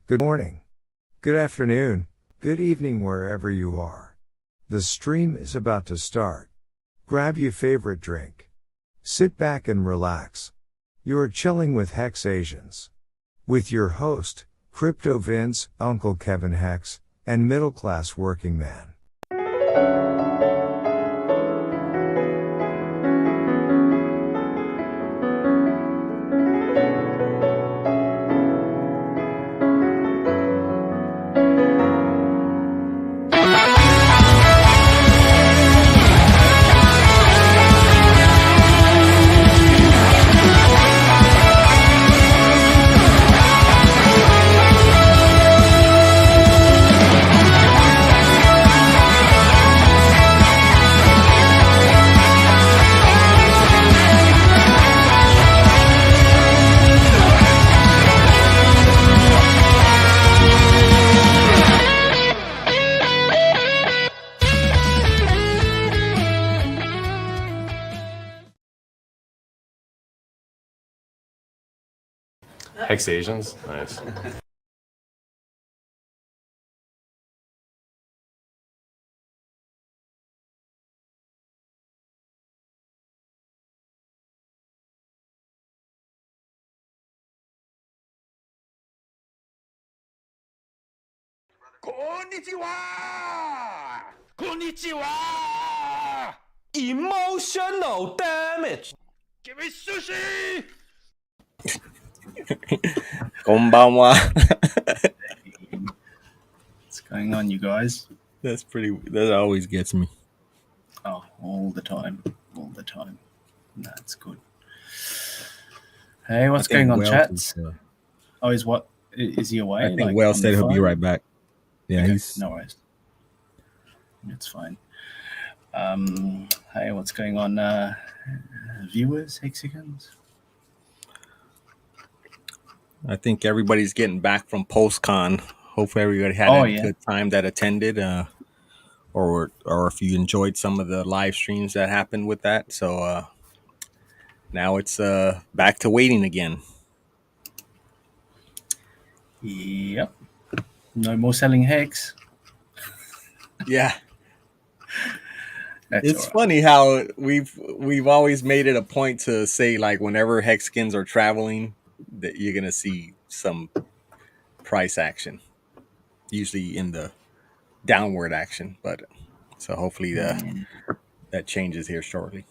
Good morning. Good afternoon. Good evening wherever you are. The stream is about to start. Grab your favorite drink. Sit back and relax. You're chilling with HexAsians. With your host, Crypto Vince, Uncle Kevin Hex, and Middle Class Working Man. HexAsians? Nice. Konnichiwa! Konnichiwa! Emotional damage! Give me sushi! Konbanwa. What's going on, you guys? That always gets me. Oh, all the time. That's good. Hey, what's going on, chats? Oh, is he away? I think Wells said he'll be right back. Yeah, okay, he's no worries. It's fine. Hey, what's going on, viewers, Hexicans? I think everybody's getting back from PostCon. Hopefully everybody had a good time that attended, or if you enjoyed some of the live streams that happened with that. So now it's back to waiting again. Yep. No more selling Hex. Yeah. It's funny how we've always made it a point to say, like, whenever Hexicans are traveling, that you're gonna see some price action, usually in the downward action. But so hopefully that changes here shortly.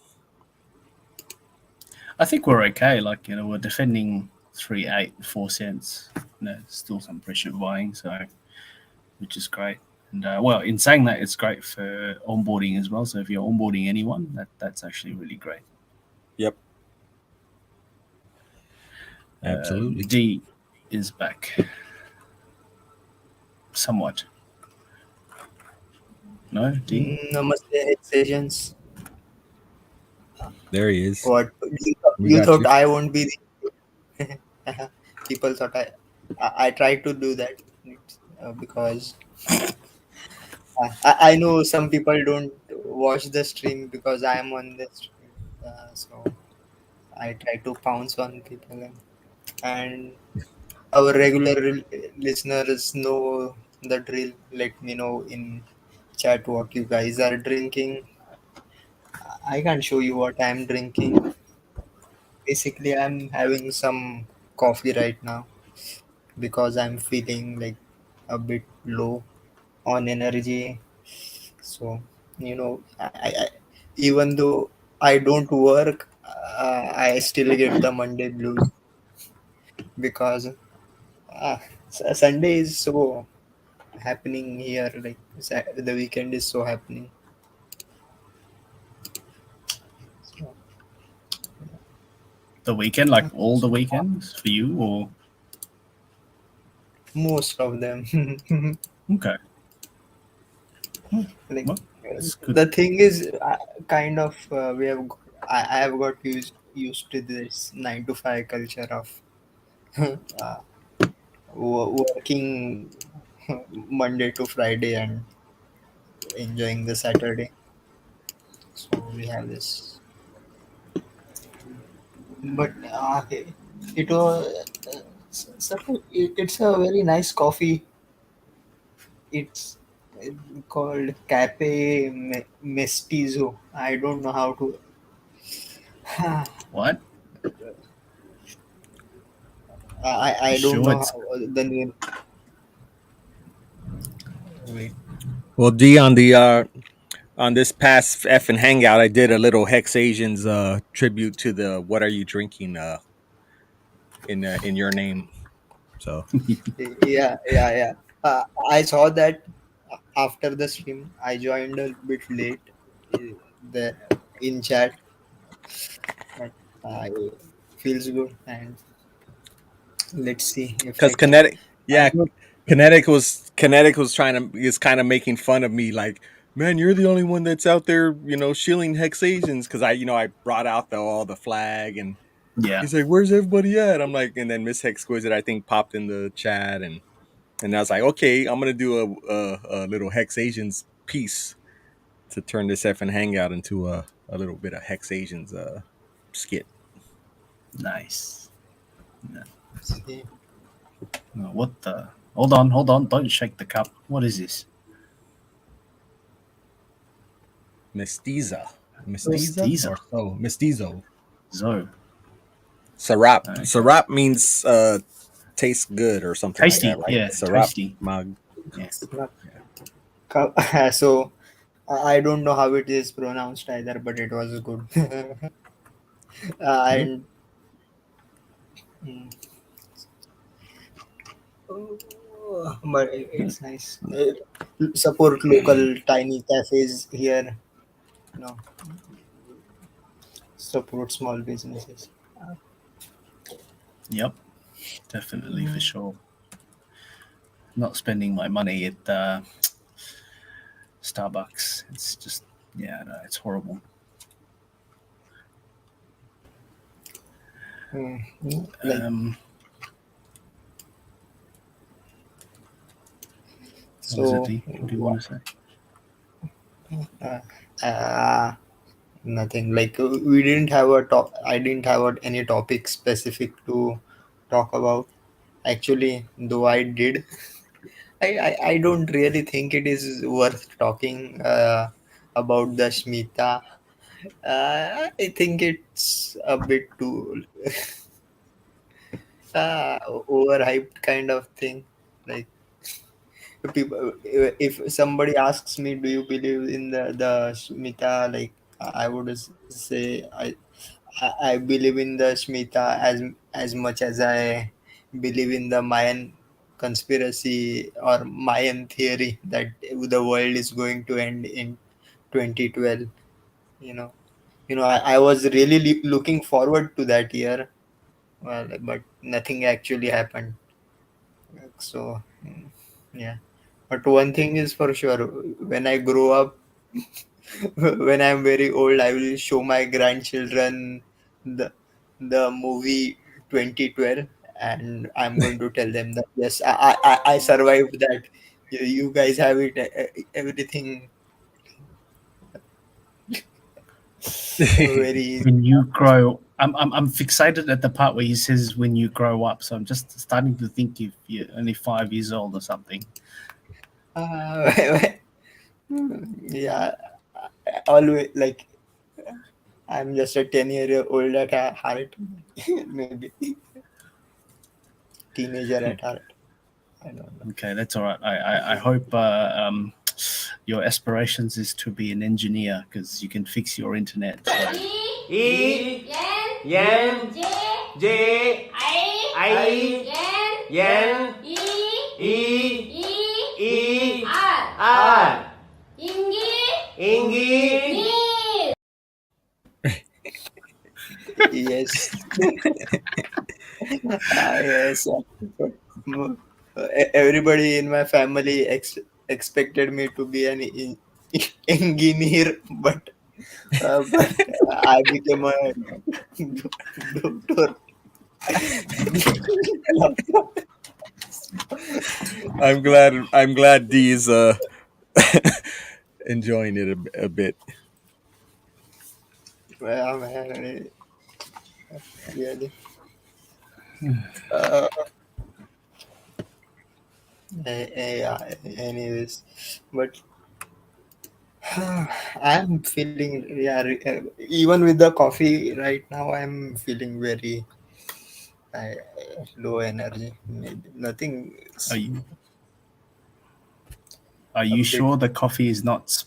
I think we're okay. Like, we're defending 3.8, 4 cents. Still some pressure buying, so which is great. And well, in saying that, it's great for onboarding as well. So if you're onboarding anyone, that's actually really great. Yep. Absolutely. D is back. Somewhat. No, D? Namaste, HexAsians. There he is. What? You thought I won't be the... People thought I tried to do that because I know some people don't watch the stream because I am on the stream. So I try to pounce on people. And our regular listeners know the drill. Let me know in chat what you guys are drinking. I can't show you what I'm drinking. Basically, I'm having some coffee right now because I'm feeling like a bit low on energy. So, I even though I don't work, I still get the Monday blues because Sunday is so happening here. Like the weekend is so happening. So, The weekend, like all the weekends for you, or most of them. okay? Like Well, the thing is, kind of I have got used to this 9 to 5 culture of working Monday to Friday and enjoying the Saturday. So we have this, but it was It's a very nice coffee. It's called Cafe Mestizo. I don't know how to. What? I don't Sure, know it's how, the name. Wait. Well, D, on this past F and hangout, I did a little HexAsians tribute to the "What Are You Drinking" in your name. So Yeah. I saw that after the stream. I joined a bit late uh, there in chat, but I feels good. And let's see if I because can. Kinetic, I yeah, don't. Kinetic was trying to is kind of making fun of me, like, man, you're the only one that's out there, shilling HexAsians, because I brought out all the flag, and yeah, he's like, where's everybody at? I'm like, and then Miss Hexquisite, I think, popped in the chat, and I was like, okay, I'm gonna do a little HexAsians piece to turn this effing hangout into a little bit of HexAsians skit. nice. Yeah. See. Oh, what the? Hold on! Don't shake the cup. What is this? Mestiza. Mestiza Mestiza. or so? Mestizo. Zo. Sarap. Okay. Sarap means tastes good or something like that, Tasty. right? Yeah, Sarap tasty. mag. Yeah. So I don't know how it is pronounced either, but it was good. Yep. And mm, but it's nice. Support local tiny cafes here. You know, support small businesses. Yep. Definitely for Mm. sure. Not spending my money at Starbucks. It's just yeah, no, it's horrible. Like Um, what is it, so. D? What do you want to say? Uh, uh, Nothing. Like we didn't have a top. I didn't have any topic specific to talk about. Actually, though I did, I don't really think it is worth talking about the Shmita. I think it's a bit too overhyped kind of thing. Like people, if somebody asks me, "Do you believe in the Shmita?" Like I would say I believe in the Shmita as much as I believe in the Mayan conspiracy or Mayan theory that the world is going to end in 2012. You know, I was really looking forward to that year, well, but nothing actually happened. So, yeah. But one thing is for sure, when I grow up, when I'm very old, I will show my grandchildren the the movie 2012, and I'm going to tell them that yes, I survived that. You guys have it, everything very easy. When you grow, I'm fixated at the part where he says when you grow up. So I'm just starting to think if you're only 5 years old or something. Uh, yeah, always like I'm just a 10-year old at heart, maybe teenager at heart. I don't know. Okay, that's all right. I hope your aspirations is to be an engineer because you can fix your internet. So. E N J I N E R Ingi Yes. Yes. Everybody in my family expected me to be an engineer, but I became a doctor. I'm glad D's enjoying it a bit. Man, really. Uh, Yeah, anyways, but I'm feeling, yeah, even with the coffee right now, I'm feeling very uh, low energy. Maybe nothing. Are you, are A you bit. sure the coffee is not?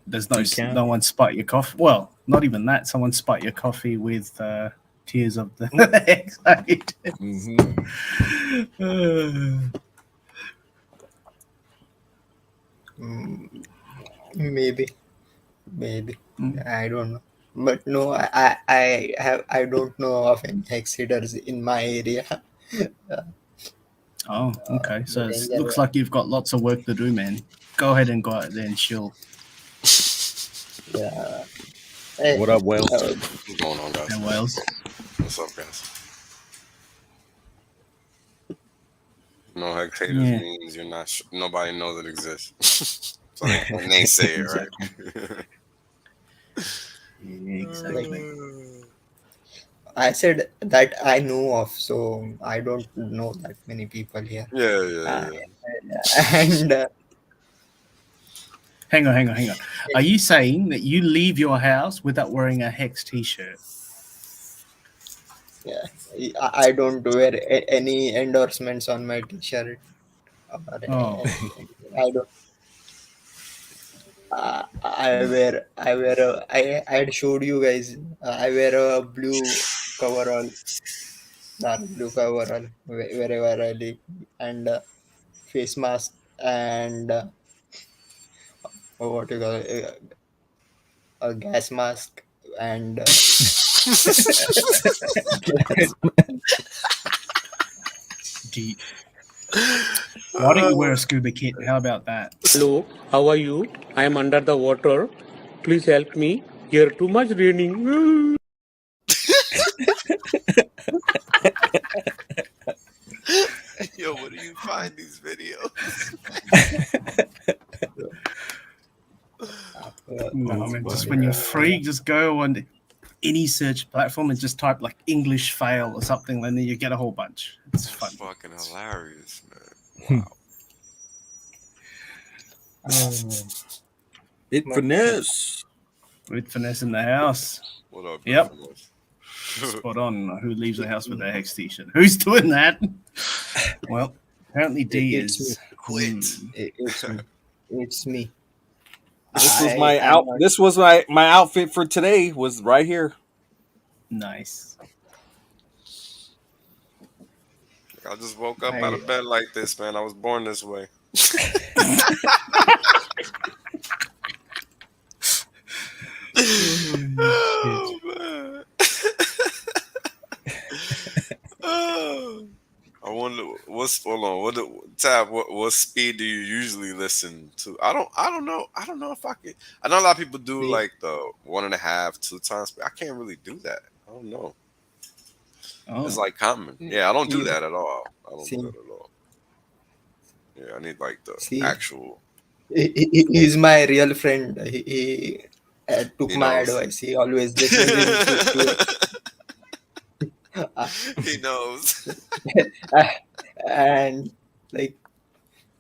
There's Decaf. no one spiked your coffee. Well, not even that. Someone spiked your coffee with tears of the HEX. Mm, maybe, maybe. Mm. I don't know. But no, I don't know of any Hexiders in my area. Oh, okay. The So it danger. looks like you've got lots of work to do, man. Go ahead and go out there and chill. Yeah. Hey, What up, Wales? What's going on, guys? And Wales. What's up, guys? No hex haters Yeah. means you're not. Nobody knows it exists. So they say it, right? Yeah, exactly. I said that I know of, so I don't know that many people here. Yeah. And Hang on. Are you saying that you leave your house without wearing a HEX t-shirt? yeah, I don't wear any endorsements on my t-shirt. Or Oh, anything. I don't. I had showed you guys. I wear a blue coverall, dark blue coverall wherever I live, and face mask and what you call it, a gas mask and why don't you wear a scuba kit? How about that? Hello, how are you? I am under the water. Please help me. Here too much raining. Yo, where do you find these videos? No, I mean, just when you're free, just go on any search platform and just type like English fail or something, and then you get a whole bunch. It's fun. That's fucking hilarious, man. Wow. It finesse. With finesse in the house. What up? Yep. Finesse? Spot on. Who leaves the house with a HEX t-shirt? Who's doing that? Well, apparently D It's is. Quit. It's me. This was my out. This was my outfit for today. Was right here. Nice. I just woke up out of bed like this, man. I was born this way. Oh, man. Oh. I wonder what speed do you usually listen to? I don't know if I can. I know a lot of people do like the 1.5, 2 times, but I can't really do that. I don't know. Oh. It's like common. Yeah, I don't do that at all. I don't See. do that at all. Yeah, I need like the See. actual. He's my real friend. He took He my knows. advice. He always listens to He knows. and like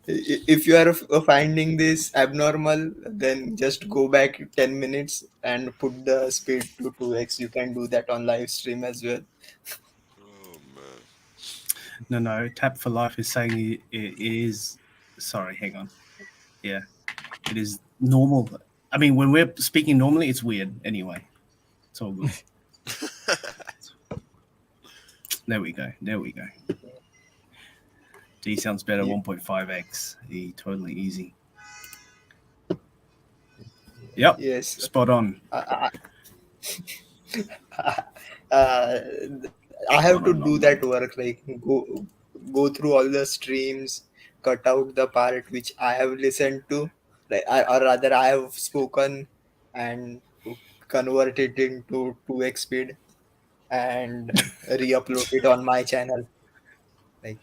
if you are finding this abnormal, then just go back 10 minutes and put the speed to 2x. You can do that on live stream as well. Oh man. No. Tap for Life is saying it is. Sorry, hang on. Yeah, it is normal. I mean, when we're speaking normally, it's weird. Anyway, it's all good. There we go. D sounds better. 1.5x. E totally easy. Yep. Yes. Spot on. I have to do that work, like go through all the streams, cut out the part which I have listened to, like or rather I have spoken, and convert it into 2x speed and re-upload it on my channel. Like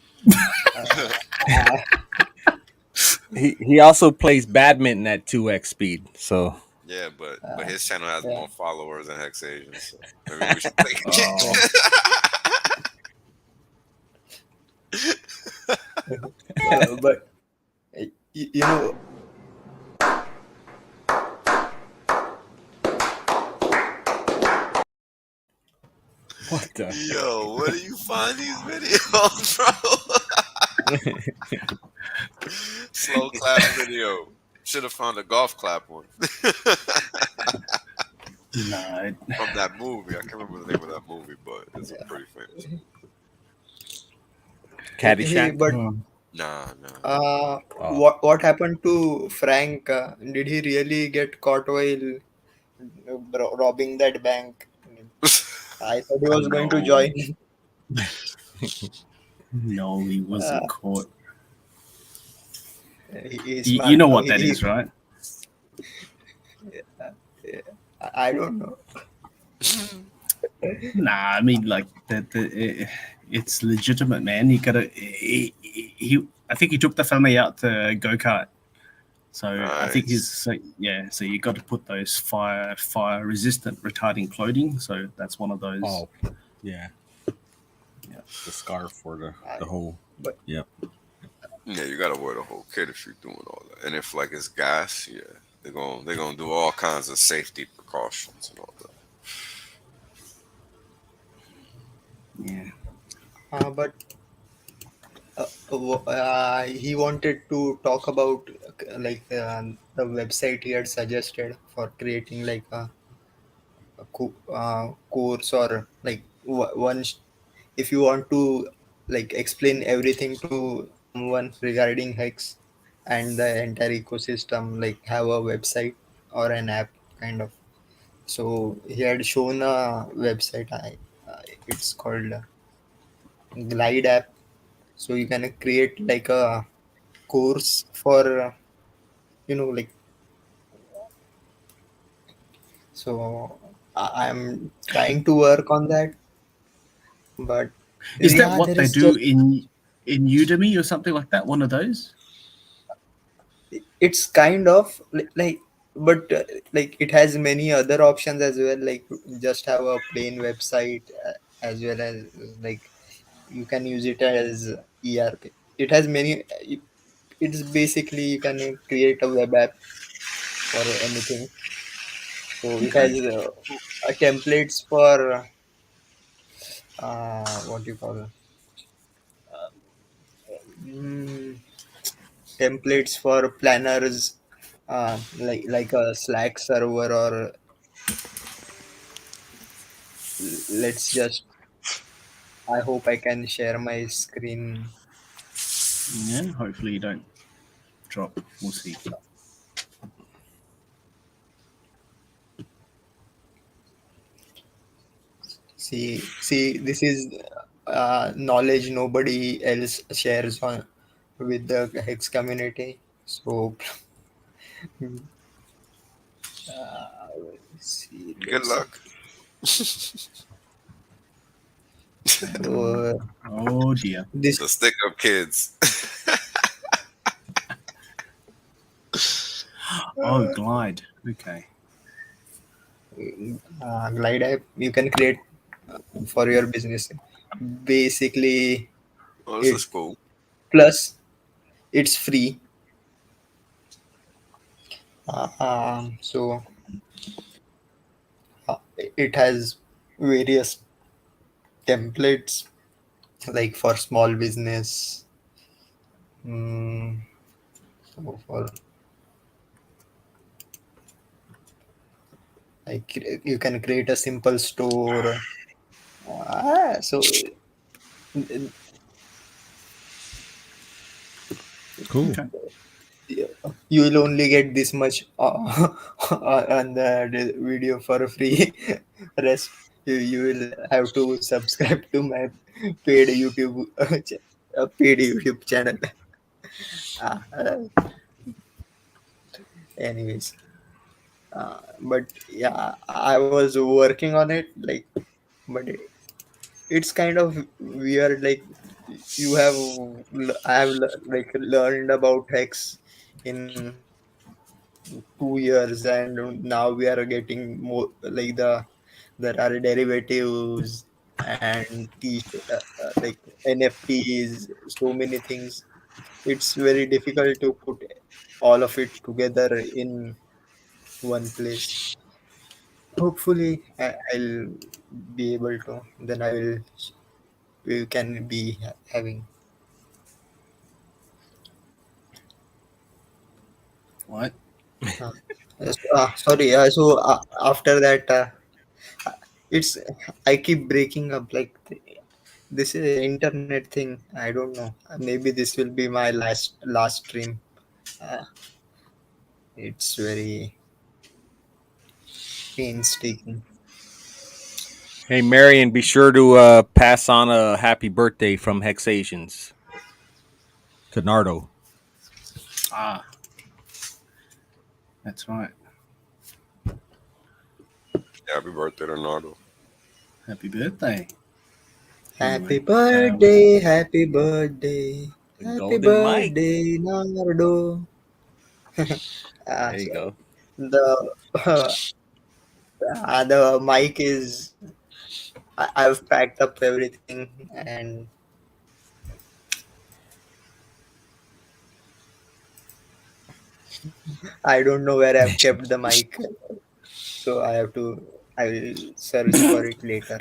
He also plays badminton at 2x speed. So Yeah, but his channel has more followers than HexAsians, so maybe we should take but you know, What the? Yo, where do you find these videos, bro? Slow clap video. Should have found a golf clap one No, from that movie. I can't remember the name of that movie, but it's a pretty famous movie. hey, Caddyshack. but oh, Nah. Oh, what happened to Frank? Did he really get caught while robbing that bank? I thought he was going to no, join. no, he wasn't Uh, caught. he's You smart know now. what that is, right? I don't know. Nah, I mean, like it's legitimate, man. You gotta. I think he took the family out to go kart. So I think Nice. So you got to put those fire resistant retarding clothing. So that's one of those. oh, yeah. Yeah. The scarf for the I- whole. but Yep. Yeah, you gotta wear the whole kit if you're doing all that. And if like it's gas, yeah, they're gonna do all kinds of safety precautions and all that. Yeah. but he wanted to talk about the website he had suggested for creating like a course, or like if you want to like explain everything to someone regarding Hex and the entire ecosystem, like have a website or an app kind of. So he had shown a website. It's called Glide app. So you can create like a course for like. So I'm trying to work on that, but Is that yeah, what there they is do just in Udemy or something like that? One of those? it's kind of like, but like it has many other options as well, like just have a plain website, as well as like you can use it as ERP. It has many. It's basically you can create a web app for anything. So it Okay. has templates for what do you call mm, templates for planners, like a Slack server, or let's just. I hope I can share my screen. Yeah. Hopefully you don't drop. We'll see. See, this is knowledge nobody else shares on with the Hex community. So, see, Good let's. luck. So Oh dear. this The stick up kids. Oh, glide. Okay. Glide app you can create for your business. Basically, Oh, this it is cool. plus it's free. So it has various templates like for small business. So for like you can create a simple store. So Cool. Okay. you will only get this much on the video for free. Rest you will have to subscribe to my paid YouTube paid YouTube channel. Uh, anyways, but yeah, I was working on it, like, but it's kind of weird. Like you have, I have like learned about Hex in 2 years, and now we are getting more like there are derivatives and like NFTs, so many things. It's very difficult to put all of it together in one place. Hopefully, I'll be able to. Then we can be having. What? Sorry. So after that, it's I keep breaking up. Like this is an internet thing. I don't know. Maybe this will be my last stream. Uh, it's very painstaking. Hey, Marion, be sure to pass on a happy birthday from HexAsians to Nardo. Ah, that's right. Happy birthday, Leonardo. Happy birthday. Happy Anyway, birthday, happy birthday, The happy golden mic. birthday, Nardo. There you So go. the the mic is I've packed up everything and I don't know where I've kept the mic, so I will search for it later.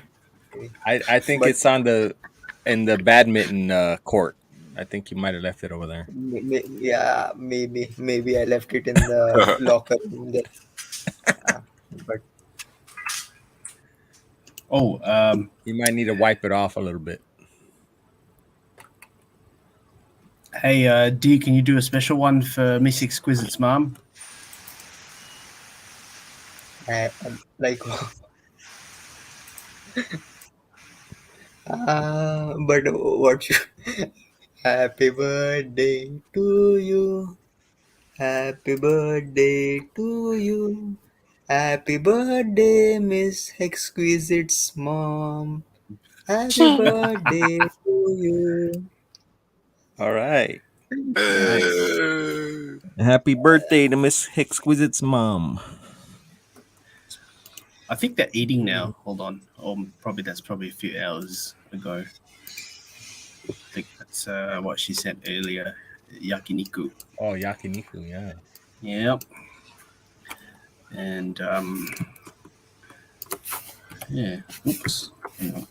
Okay. I think But it's on in the badminton court. I think you might have left it over there. yeah, maybe I left it in the locker room there. But oh, You might need to wipe it off a little bit. hey, D, can you do a special one for Miss Exquisite's mom? like but what you happy birthday to you, happy birthday to you, happy birthday Miss Exquisite's mom, happy birthday to you. All right. Nice. Happy birthday to Miss Exquisite's mom. I think they're eating now. Hold on. That's probably a few hours ago. I think that's what she said earlier. Yakiniku. Oh, yakiniku, yeah. Yep. And yeah. Oops. Hang on.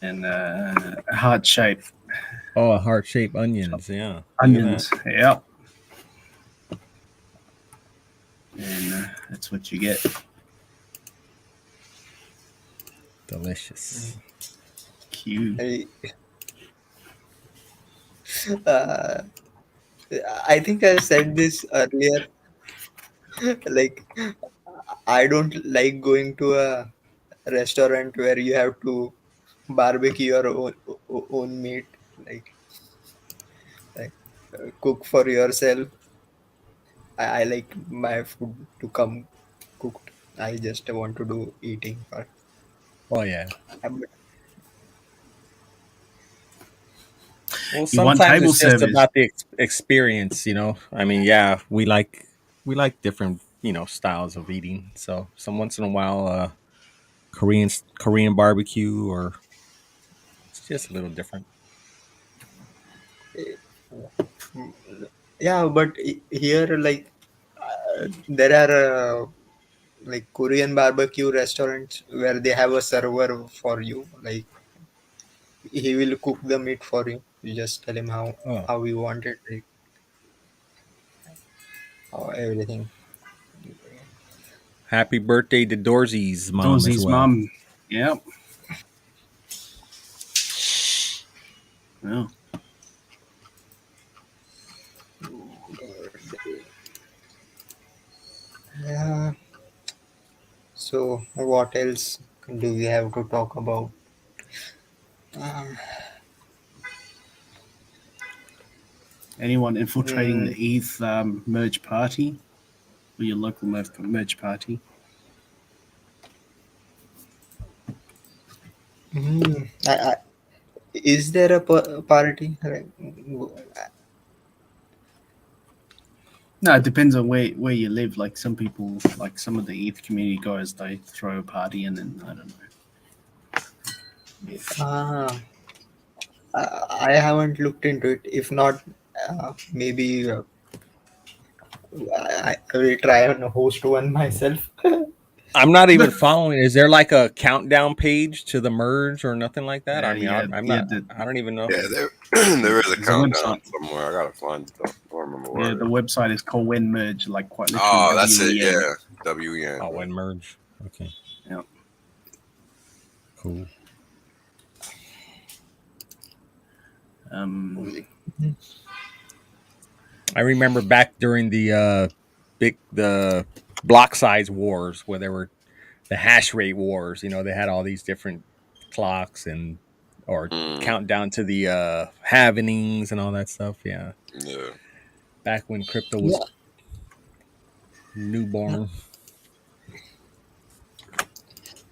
And heart shape Oh, heart-shaped onions, yeah. onions. Yep. And that's what you get. Delicious. Cute. I think I said this earlier. Like, I don't like going to a restaurant where you have to barbecue your own meat. Like cook for yourself. I like my food to come cooked. I just want to do eating part. Oh, yeah. But Well, You want sometimes table it's just service. about the experience, I mean, yeah, we like different, styles of eating. So some once in a while, Korean barbecue, or it's just a little different. yeah, but here there are like Korean barbecue restaurants where they have a server for you. Like he will cook the meat for you. You just tell him Oh, how you want it, like how everything. happy birthday to Dorothy's mom as Dorothy's well. mum. Yep. Well, Yeah. So what else do we have to talk about? anyone infiltrating Mm, the ETH merge party or your local merge party? is there a party? No, it depends on where you live. Like some people, like some of the ETH community guys, they throw a party and then I don't know. I haven't looked into it. If not, Maybe I will try and host one myself. I'm not even following. Is there like a countdown page to the merge or nothing like that? I mean, Yeah, I'm yeah. not. I don't even know. Yeah, there there is a There's a countdown website. somewhere. I gotta find it though. I don't remember where. Yeah, the website is called When Merge, like quite literally Oh, that's it. WEN. Yeah, WEN. Oh, when merge. Okay, Yeah. cool. I remember back during the block size wars where there were the hash rate wars. You know, they had all these different clocks and or countdown to the halvenings and all that stuff. Yeah, Yeah. back when crypto Yeah. was newborn.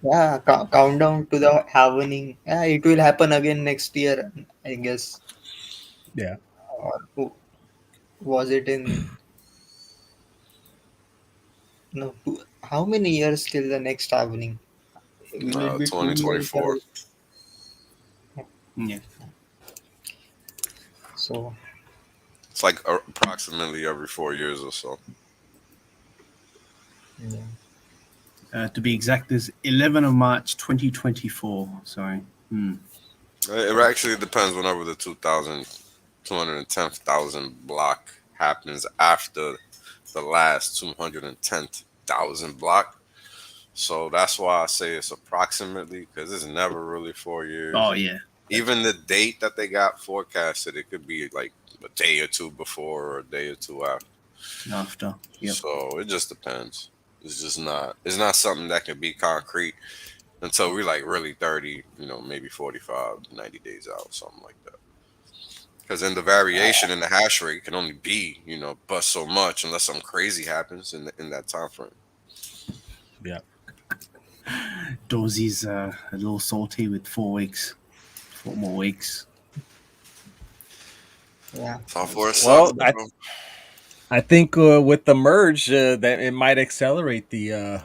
Yeah, countdown to the happening. Yeah, it will happen again next year, I guess. Yeah. Or was it in no? How many years till the next happening? Will it be 2 years? 2024. Yeah. So It's like approximately every 4 years or so. yeah. To be exact, is 11 of March 2024. Sorry. It actually depends whenever the 210,000 block happens after the last 210,000 block. So that's why I say it's approximately, because it's never really 4 years. Oh yeah. Even the date that they got forecasted, it could be like a day or two before or a day or two after. After. Yep. So it just depends. It's just not. It's not something that can be concrete until we're like really 30, maybe 45, 90 days out, something like that. Because then the variation in the hash rate can only be, but so much unless something crazy happens in that time frame. Yeah. Dawsy's a little salty with 4 weeks. 4 more weeks. Yeah. Well, I think with the merge that it might accelerate the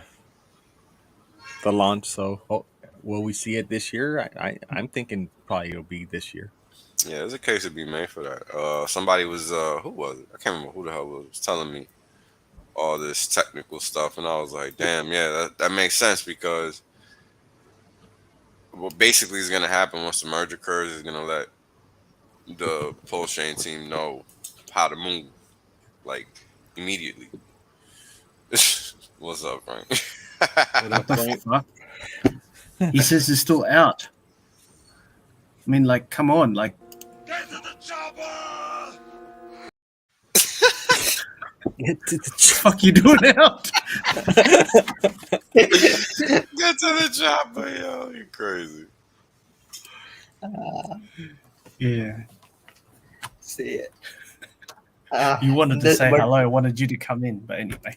launch. So will we see it this year? I'm thinking probably it'll be this year. Yeah, there's a case to be made for that. Somebody was who was it? I can't remember who the hell was telling me all this technical stuff, and I was like, damn, yeah, that makes sense, because what basically is going to happen once the merge occurs is going to let the pulse chain team know how to move, like, immediately. What's up, Frank? What the fuck? He says it's still out. I mean, like, come on, like. Get to the chopper! Get to the fuck you doing out? Get to the chopper, yo! You're crazy. Yeah. See it. You wanted to say hello. I wanted you to come in, but anyway.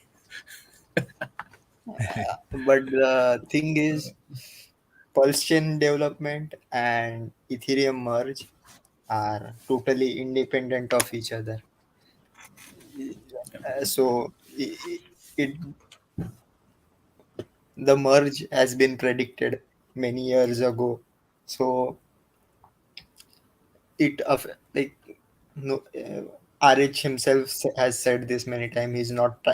But the thing is, pulse chain development and Ethereum merge are totally independent of each other. So the merge has been predicted many years ago. So like no. RH himself has said this many times. He's not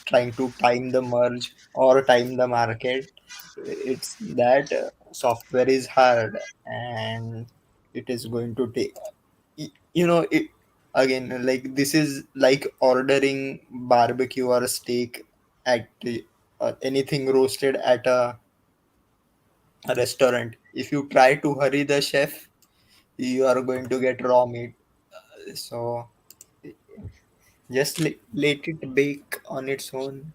trying to time the merge or time the market. It's that software is hard and it is going to take. It again, like this is like ordering barbecue or a steak at anything roasted at a restaurant. If you try to hurry the chef, you are going to get raw meat. So just let it bake on its own.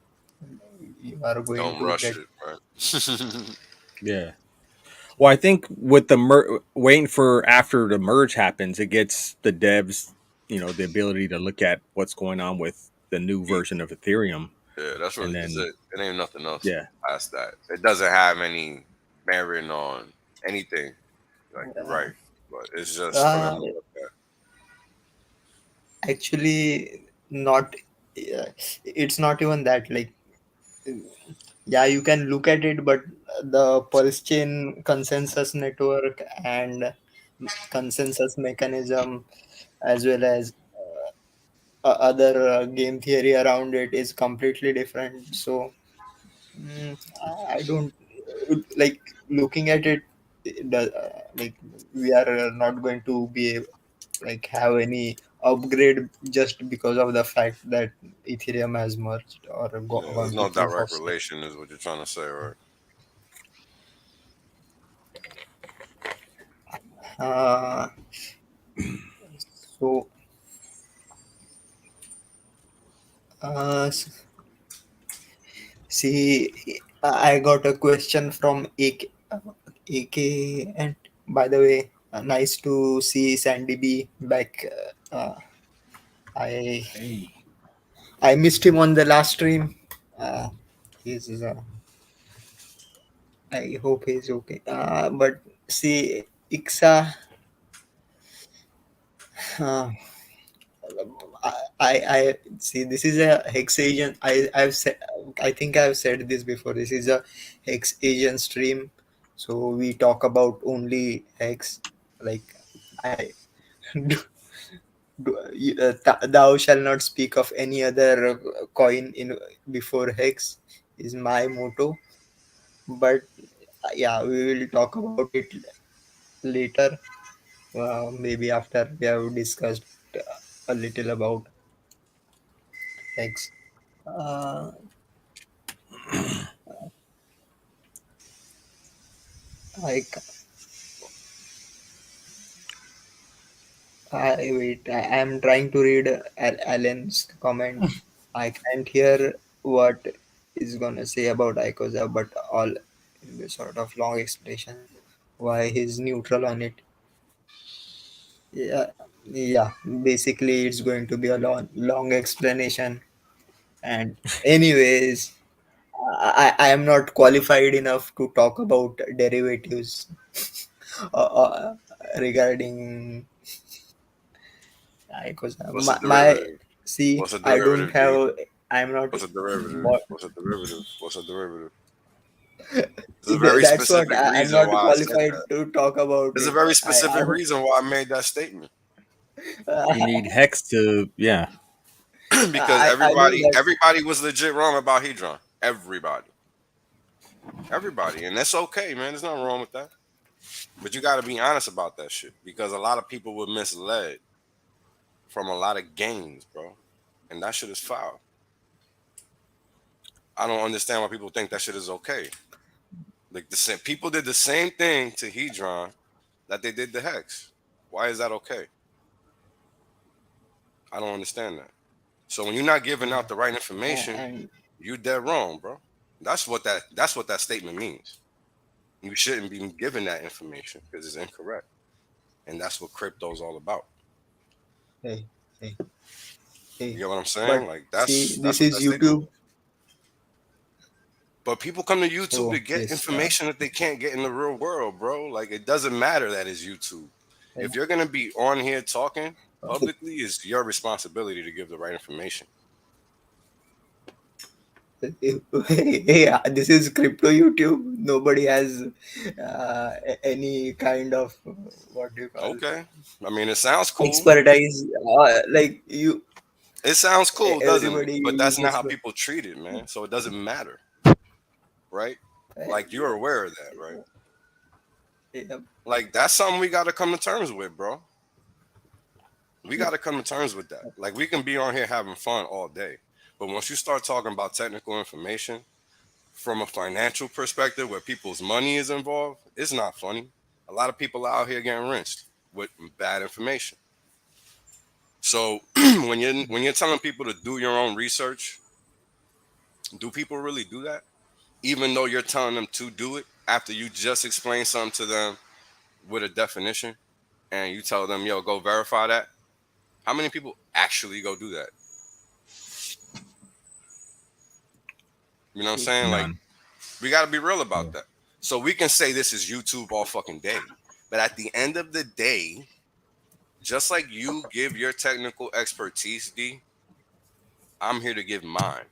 You are going Don't to rush get. it, right? Yeah. Well, I think with the waiting for after the merge happens, it gets the devs, the ability to look at what's going on with the new version of Ethereum. Yeah, that's really just it. It ain't nothing else past that. It doesn't have any bearing on anything. Like, you're right. But it's just for them to look at. Actually, not. It's not even that. Like, yeah, you can look at it, but the pulse chain consensus network and consensus mechanism, as well as other game theory around it is completely different. So I don't like looking at it. Like we are not going to be like have any upgrade just because of the fact that Ethereum has merged or Yeah, there's gone to no proof of direct stake. relation, is what you're trying to say, right? Uh, so uh, s- see, I got a question from AK, and by the way, nice to see Sandy B back. I Hey. I missed him on the last stream. He's I hope he's okay. But see, Ixa, uh, I see. This is a HexAsian. I've said. I think I've said this before. This is a HexAsian stream, so we talk about only Hex. Like I, thou shall not speak of any other coin in before Hex is my motto. But yeah, we will talk about it later. Maybe after we have discussed a little about Hex. Uh, I, I wait. I am trying to read Alan's comment. I can't hear what is gonna say about Icosa, but all in the sort of long explanation why he's neutral on it. Yeah, yeah. Basically, it's going to be a long explanation. And anyways, I am not qualified enough to talk about derivatives regarding because What's a my derivative? see What's a I don't derivative, D? have I'm not What's a derivative? what What's a derivative? What's a derivative? There's a very that's what specific I'm reason not why I said qualified that. to talk about There's a it. very I specific reason why I made that statement. You need hex to, yeah. Because I know that. everybody was legit wrong about Hedron. Everybody, and that's okay, man. There's nothing wrong with that. But you got to be honest about that shit because a lot of people were misled from a lot of games, bro, and that shit is foul. I don't understand why people think that shit is okay. Like the same people did the same thing to Hedron that they did to Hex. Why is that okay? I don't understand that. So when you're not giving out the right information, And you dead wrong, bro. That's what that statement means. You shouldn't be given that information because it's incorrect. And that's what crypto's all about. hey, hey, You hey. get what I'm saying? But Like see, that's this what that is statement YouTube, means. But people come to YouTube to so get this information that they can't get in the real world, bro. Like it doesn't matter that it's YouTube. hey, If you're gonna be on here talking publicly, it's your responsibility to give the right information. hey, this is crypto YouTube. Nobody has any kind of what do you call Okay. I mean, it sounds cool. expertise. Like you, It sounds cool, doesn't it? everybody But that's not uses. how people treat it, man. So it doesn't matter, right? Like you're aware of that, right? Yeah, Like that's something we got to come to terms with, bro. We got to come to terms with that. Like we can be on here having fun all day, but once you start talking about technical information from a financial perspective where people's money is involved, it's not funny. A lot of people out here getting rinsed with bad information. So when you're telling people to do your own research, do people really do that? Even though you're telling them to do it after you just explain something to them with a definition and you tell them, yo, go verify that. How many people actually go do that? You know what I'm saying? Like, None. we got to be real Yeah. about that. So we can say this is YouTube all fucking day. But at the end of the day, just like you give your technical expertise, D, I'm here to give mine.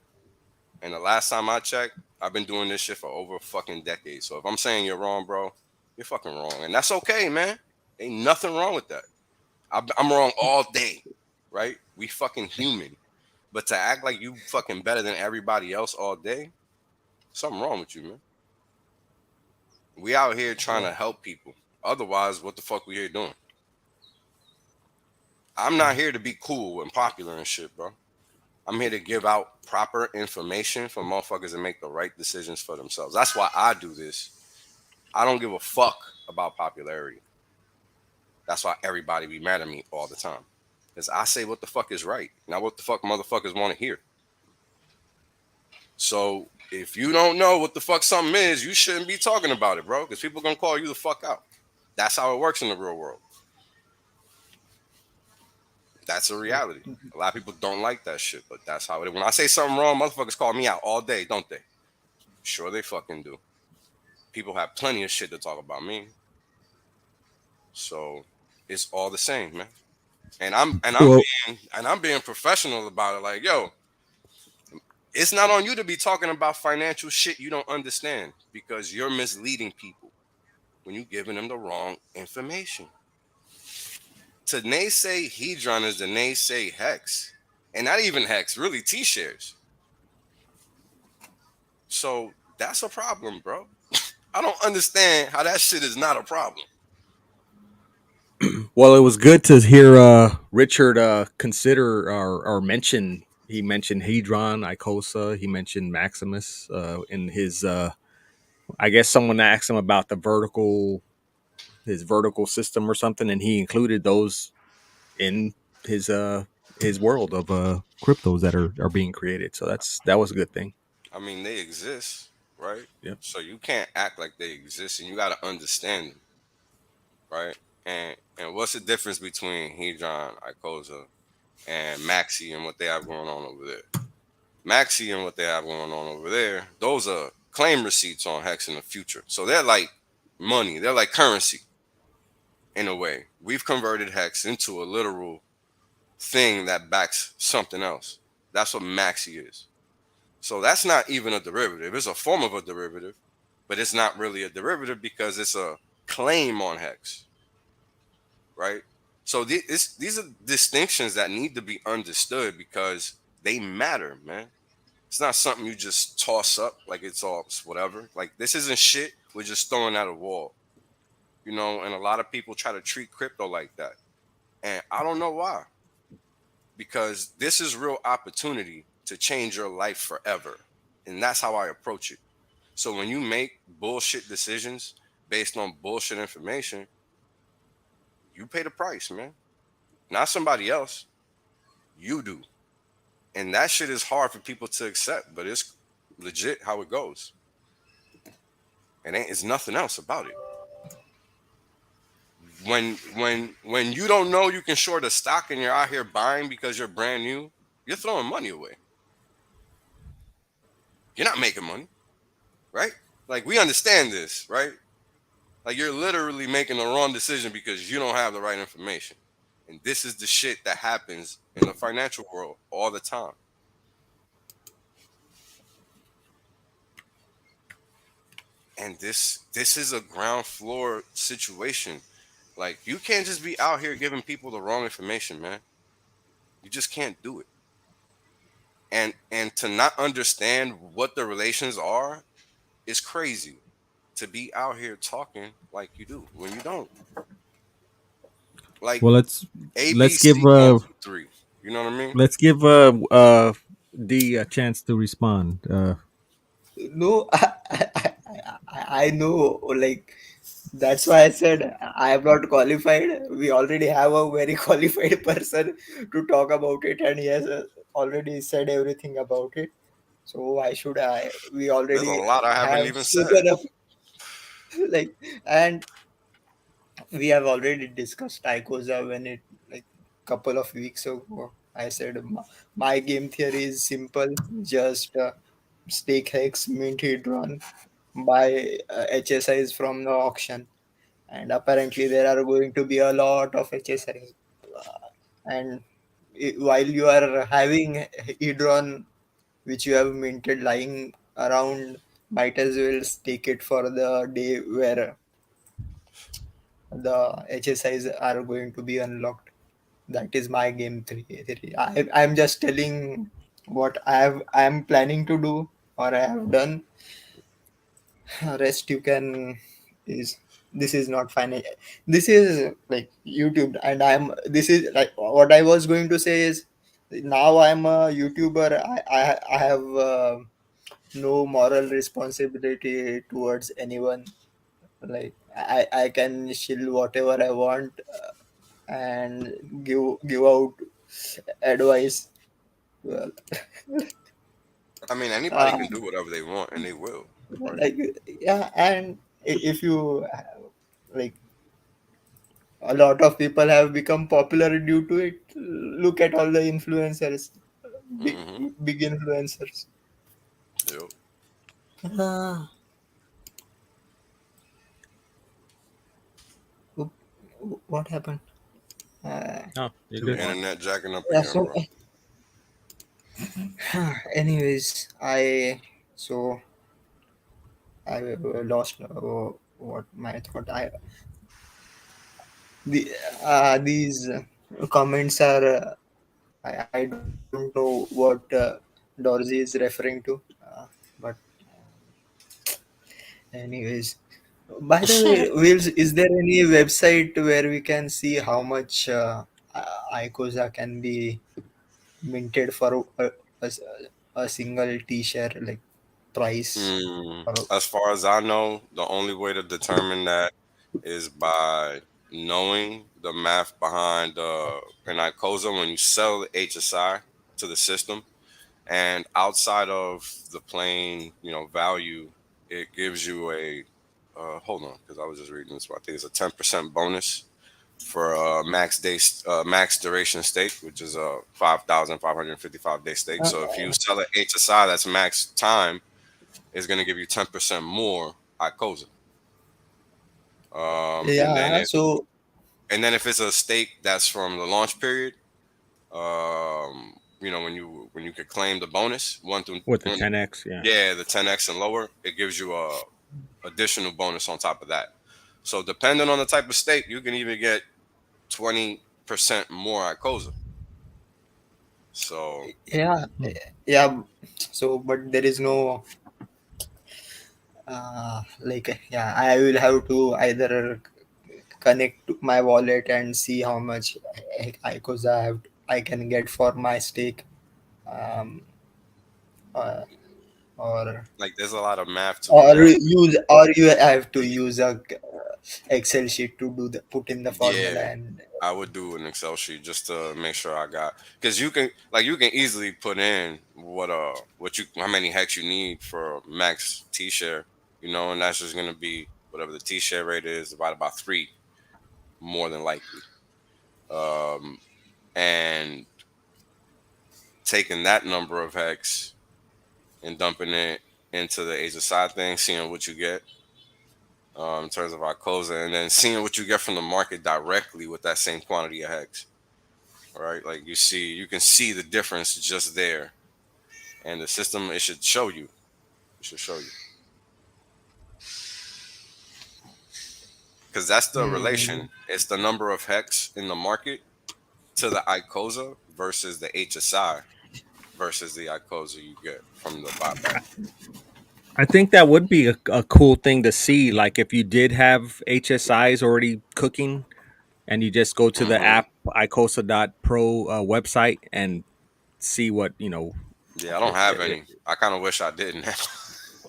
And the last time I checked, I've been doing this shit for over a fucking decade. So if I'm saying you're wrong, bro, you're fucking wrong. And that's okay, man. Ain't nothing wrong with that. I'm wrong all day. right? We fucking human. But to act like you fucking better than everybody else all day, something wrong with you, man. We out here trying to help people. Otherwise, what the fuck we here doing? I'm not here to be cool and popular and shit, bro. I'm here to give out proper information for motherfuckers to make the right decisions for themselves. That's why I do this. I don't give a fuck about popularity. That's why everybody be mad at me all the time. Because I say what the fuck is right, not what the fuck motherfuckers want to hear. So if you don't know what the fuck something is, you shouldn't be talking about it, bro. Because people gonna call you the fuck out. That's how it works in the real world. That's a reality. A lot of people don't like that shit, but that's how it is. When I say something wrong, motherfuckers call me out all day, don't they? Sure they fucking do. People have plenty of shit to talk about me. So it's all the same, man. And I'm being professional about it. Like, yo, it's not on you to be talking about financial shit you don't understand because you're misleading people when you're giving them the wrong information. To naysay Hedron is to naysay Hex. And not even Hex, really T-shares. So that's a problem, bro. I don't understand how that shit is not a problem. Well, it was good to hear Richard consider or mention. He mentioned Hedron, Icosa. He mentioned Maximus in his. I guess someone asked him about his vertical system or something, and he included those in his world of cryptos that are being created. So that was a good thing. I mean, they exist, right? Yep. So you can't act like they exist, and you got to understand them, right? And what's the difference between Hedron, Icosa, and Maxi and what they have going on over there? Maxi and what they have going on over there, those are claim receipts on Hex in the future. So they're like money. They're like currency in a way. We've converted Hex into a literal thing that backs something else. That's what Maxi is. So that's not even a derivative. It's a form of a derivative, but it's not really a derivative because it's a claim on Hex, right? So these are distinctions that need to be understood because they matter, man. It's not something you just toss up like it's all whatever. Like this isn't shit we're just throwing at a wall, you know. And a lot of people try to treat crypto like that, and I don't know why. Because this is real opportunity to change your life forever, and that's how I approach it. So when you make bullshit decisions based on bullshit information, you pay the price, man. Not somebody else. You do. And that shit is hard for people to accept, but it's legit how it goes. And it's nothing else about it. When you don't know you can short a stock and you're out here buying because you're brand new, you're throwing money away. You're not making money, right? Like we understand this, right? Like you're literally making the wrong decision because you don't have the right information. And this is the shit that happens in the financial world all the time. And this is a ground floor situation. Like you can't just be out here giving people the wrong information, man. You just can't do it. And to not understand what the relations are is crazy. To be out here talking like you do when you don't. Like Well, let's give ABC 1, 2, 3. You know what I mean? let's give D a chance to respond. No, I know, like, that's why I said I am not qualified. We already have a very qualified person to talk about it, and he has already said everything about it. So why should I? We There's a already lot I haven't have even said. spoken of, like, and we have already discussed Icosa when it, like, couple of weeks ago. I said my game theory is simple, just stake hex, mint Hedron, buy HSIs from the auction, and apparently there are going to be a lot of HSIs. And while you are having Hedron, which you have minted lying around, might as well stake it for the day where the HSIs are going to be unlocked. that is my game theory. I'm just telling what I'm planning to do or I have done. Rest you can is this is not final. This is like YouTube, and this is like what I was going to say is now I'm a YouTuber. I have no moral responsibility towards anyone. Like I can shill whatever I want and give out advice. Well, I mean, anybody uh, can do whatever they want, and they will, right? like yeah, and if you like a lot of people have become popular due to it. Look at all the influencers, big Mm-hmm. big influencers. Yep. Ah, oop, what happened? Uh, Oh, you're Your good. internet jacking up yeah. again, So, bro. anyways, I lost what my thought. These comments are. I don't know what Dorsey is referring to, but anyways. By the way, Wheels, is there any website where we can see how much ICOSA can be minted for a, a single T-shirt, like price? Or, As far as I know, the only way to determine that is by knowing the math behind an ICOSA when you sell the HSI to the system, and outside of the plain, value, it gives you a hold on, because I was just reading this. I think it's a 10% bonus for max duration stake, which is a 5,555 day stake. So if you sell an HSI that's max time, it's going to give you 10% more ICOSA. Um, and then yeah, it, so and then if it's a stake that's from the launch period, when you could claim the bonus one through With the one, 10x, yeah. yeah, the 10x and lower, it gives you a additional bonus on top of that. So depending on the type of stake, you can even get 20% more ICOSA. So yeah, Hmm. yeah. So, but there is no like yeah. I will have to either connect to my wallet and see how much ICOSA I can get for my stake. Um, uh, or like there's a lot of math to it. or Now, you have to use a Excel sheet to do the put in the formula yeah, and I would do an Excel sheet just to make sure I got, because you can easily put in what you how many hex you need for max T share, and that's just gonna be whatever the T share rate is divided by 3, more than likely. Um, and taking that number of hex and dumping it into the Asia side thing, seeing what you get in terms of our closing, and then seeing what you get from the market directly with that same quantity of hex. Right, like you can see the difference just there, and the system, it should show you. It should show you, because that's the hmm, relation. It's the number of hex in the market to the ICOSA versus the HSI versus the ICOSA you get from the buyback. I think that would be a cool thing to see. Like if you did have HSIs already cooking and you just go to the Hmm. app icosa.pro website and see what, Yeah, I don't have any. I kind of wish I didn't.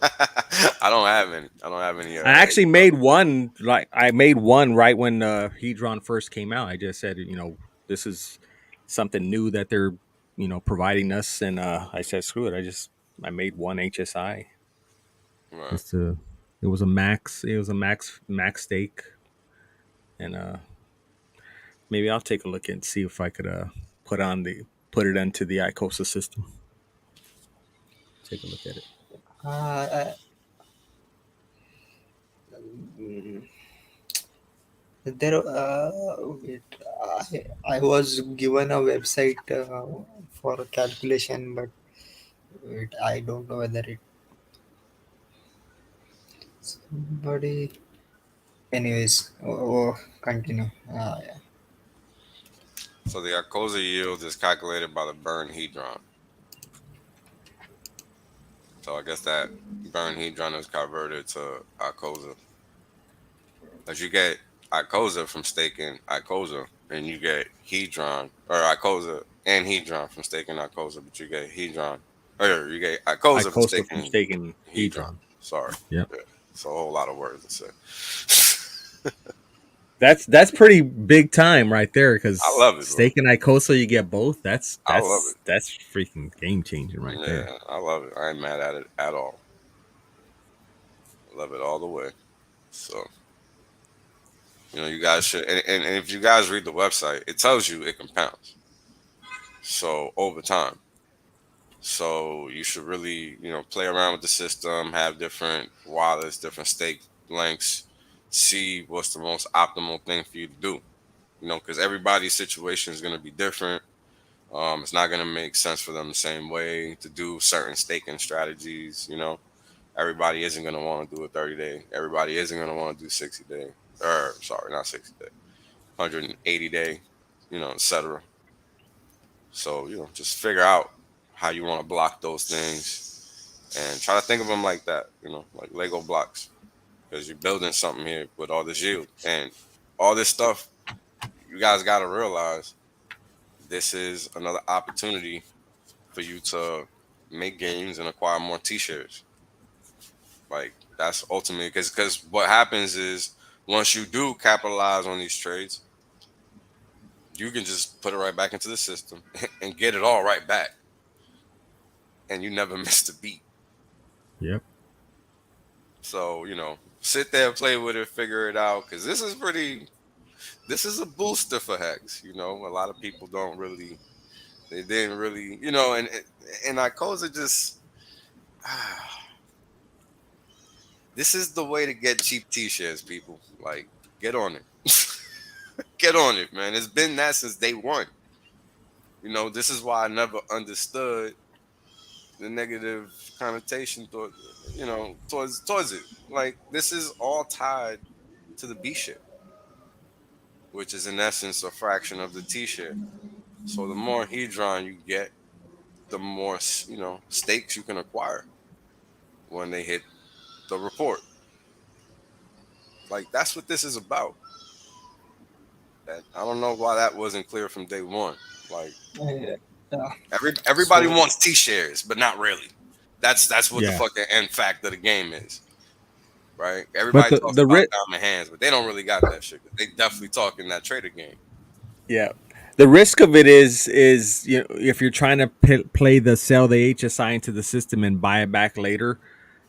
I don't have any. I don't have any. I actually made one. Like I made one right when Hedron first came out. I just said, this is something new that they're, providing us, and I said, screw it. I made one HSI Right. just to. It was a max. It was a max stake, and maybe I'll take a look and see if I could put it into the ICOSA system. Take a look at it. uh, mm, there wait, I was given a website for calculation, but wait, I don't know whether it somebody. Anyways, continue. Yeah. So the Arcosa yield is calculated by the burn hedron. So I guess that burn hedron is converted to Arcosa. As you get Icosa from staking Icosa, and you get hedron or Icosa and hedron from staking Icosa, but you get hedron or you get Icosa from Icosa from staking staking hedron. hedron. Sorry, Yep. yeah, it's a whole lot of words to say. That's pretty big time right there, I because love it, bro. staking Icosa you get both. That's I love that's it. that's freaking game changing right there. Yeah, I love it. I ain't mad at it at all. I love it all the way. So you guys should, and if you guys read the website, it tells you it compounds. So over time. So you should really, play around with the system, have different wallets, different stake lengths, see what's the most optimal thing for you to do. Because everybody's situation is going to be different. It's not going to make sense for them the same way to do certain staking strategies. Everybody isn't going to want to do a 30-day. Everybody isn't going to want to do 60-day. Or sorry, not 60-day, 180-day, etc. So just figure out how you want to block those things and try to think of them like that, like Lego blocks, because you're building something here with all this yield and all this stuff. You guys got to realize this is another opportunity for you to make gains and acquire more T-shares. Like that's ultimately because what happens is once you do capitalize on these trades, you can just put it right back into the system and get it all right back, and you never missed a beat. Yep. So, sit there, play with it, figure it out. Because this is a booster for Hex. A lot of people they didn't really, and Icosa just, this is the way to get cheap T-shares, people. Like, get on it. Get on it, man. It's been that since day one. This is why I never understood the negative connotation towards it. Like, this is all tied to the B share, which is in essence a fraction of the T share. So the more hedron you get, the more stakes you can acquire when they hit the report. Like that's what this is about. I don't know why that wasn't clear from day one. Like Yeah. Yeah. everybody So wants T shares, but not really. That's what the Yeah. fucking end fact of the game is, right? But Everybody the talks the about ri- diamond hands, but they don't really got that shit. They definitely talking that trader game. yeah, the risk of it is if you're trying to play the sell the HSI into the system and buy it back later,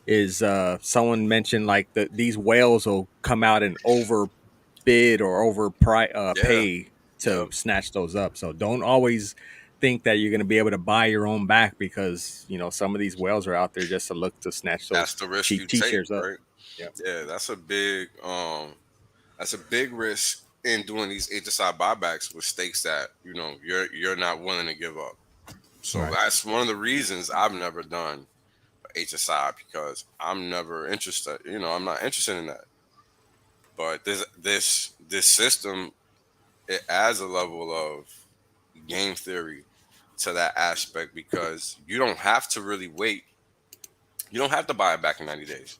is someone mentioned like these whales will come out and overbid or Yeah. pay Yep. to snatch those up. So don't always think that you're going to be able to buy your own back, because some of these whales are out there just to look to snatch That's those the risk cheap you take, T-shares up. right? Yep. Yeah, that's a big risk in doing these HSI buybacks with stakes that you're not willing to give up. So Right. that's one of the reasons I've never done HSI, because I'm never interested. I'm not interested in that. But this system, it adds a level of game theory to that aspect, because you don't have to really wait. You don't have to buy it back in 90 days.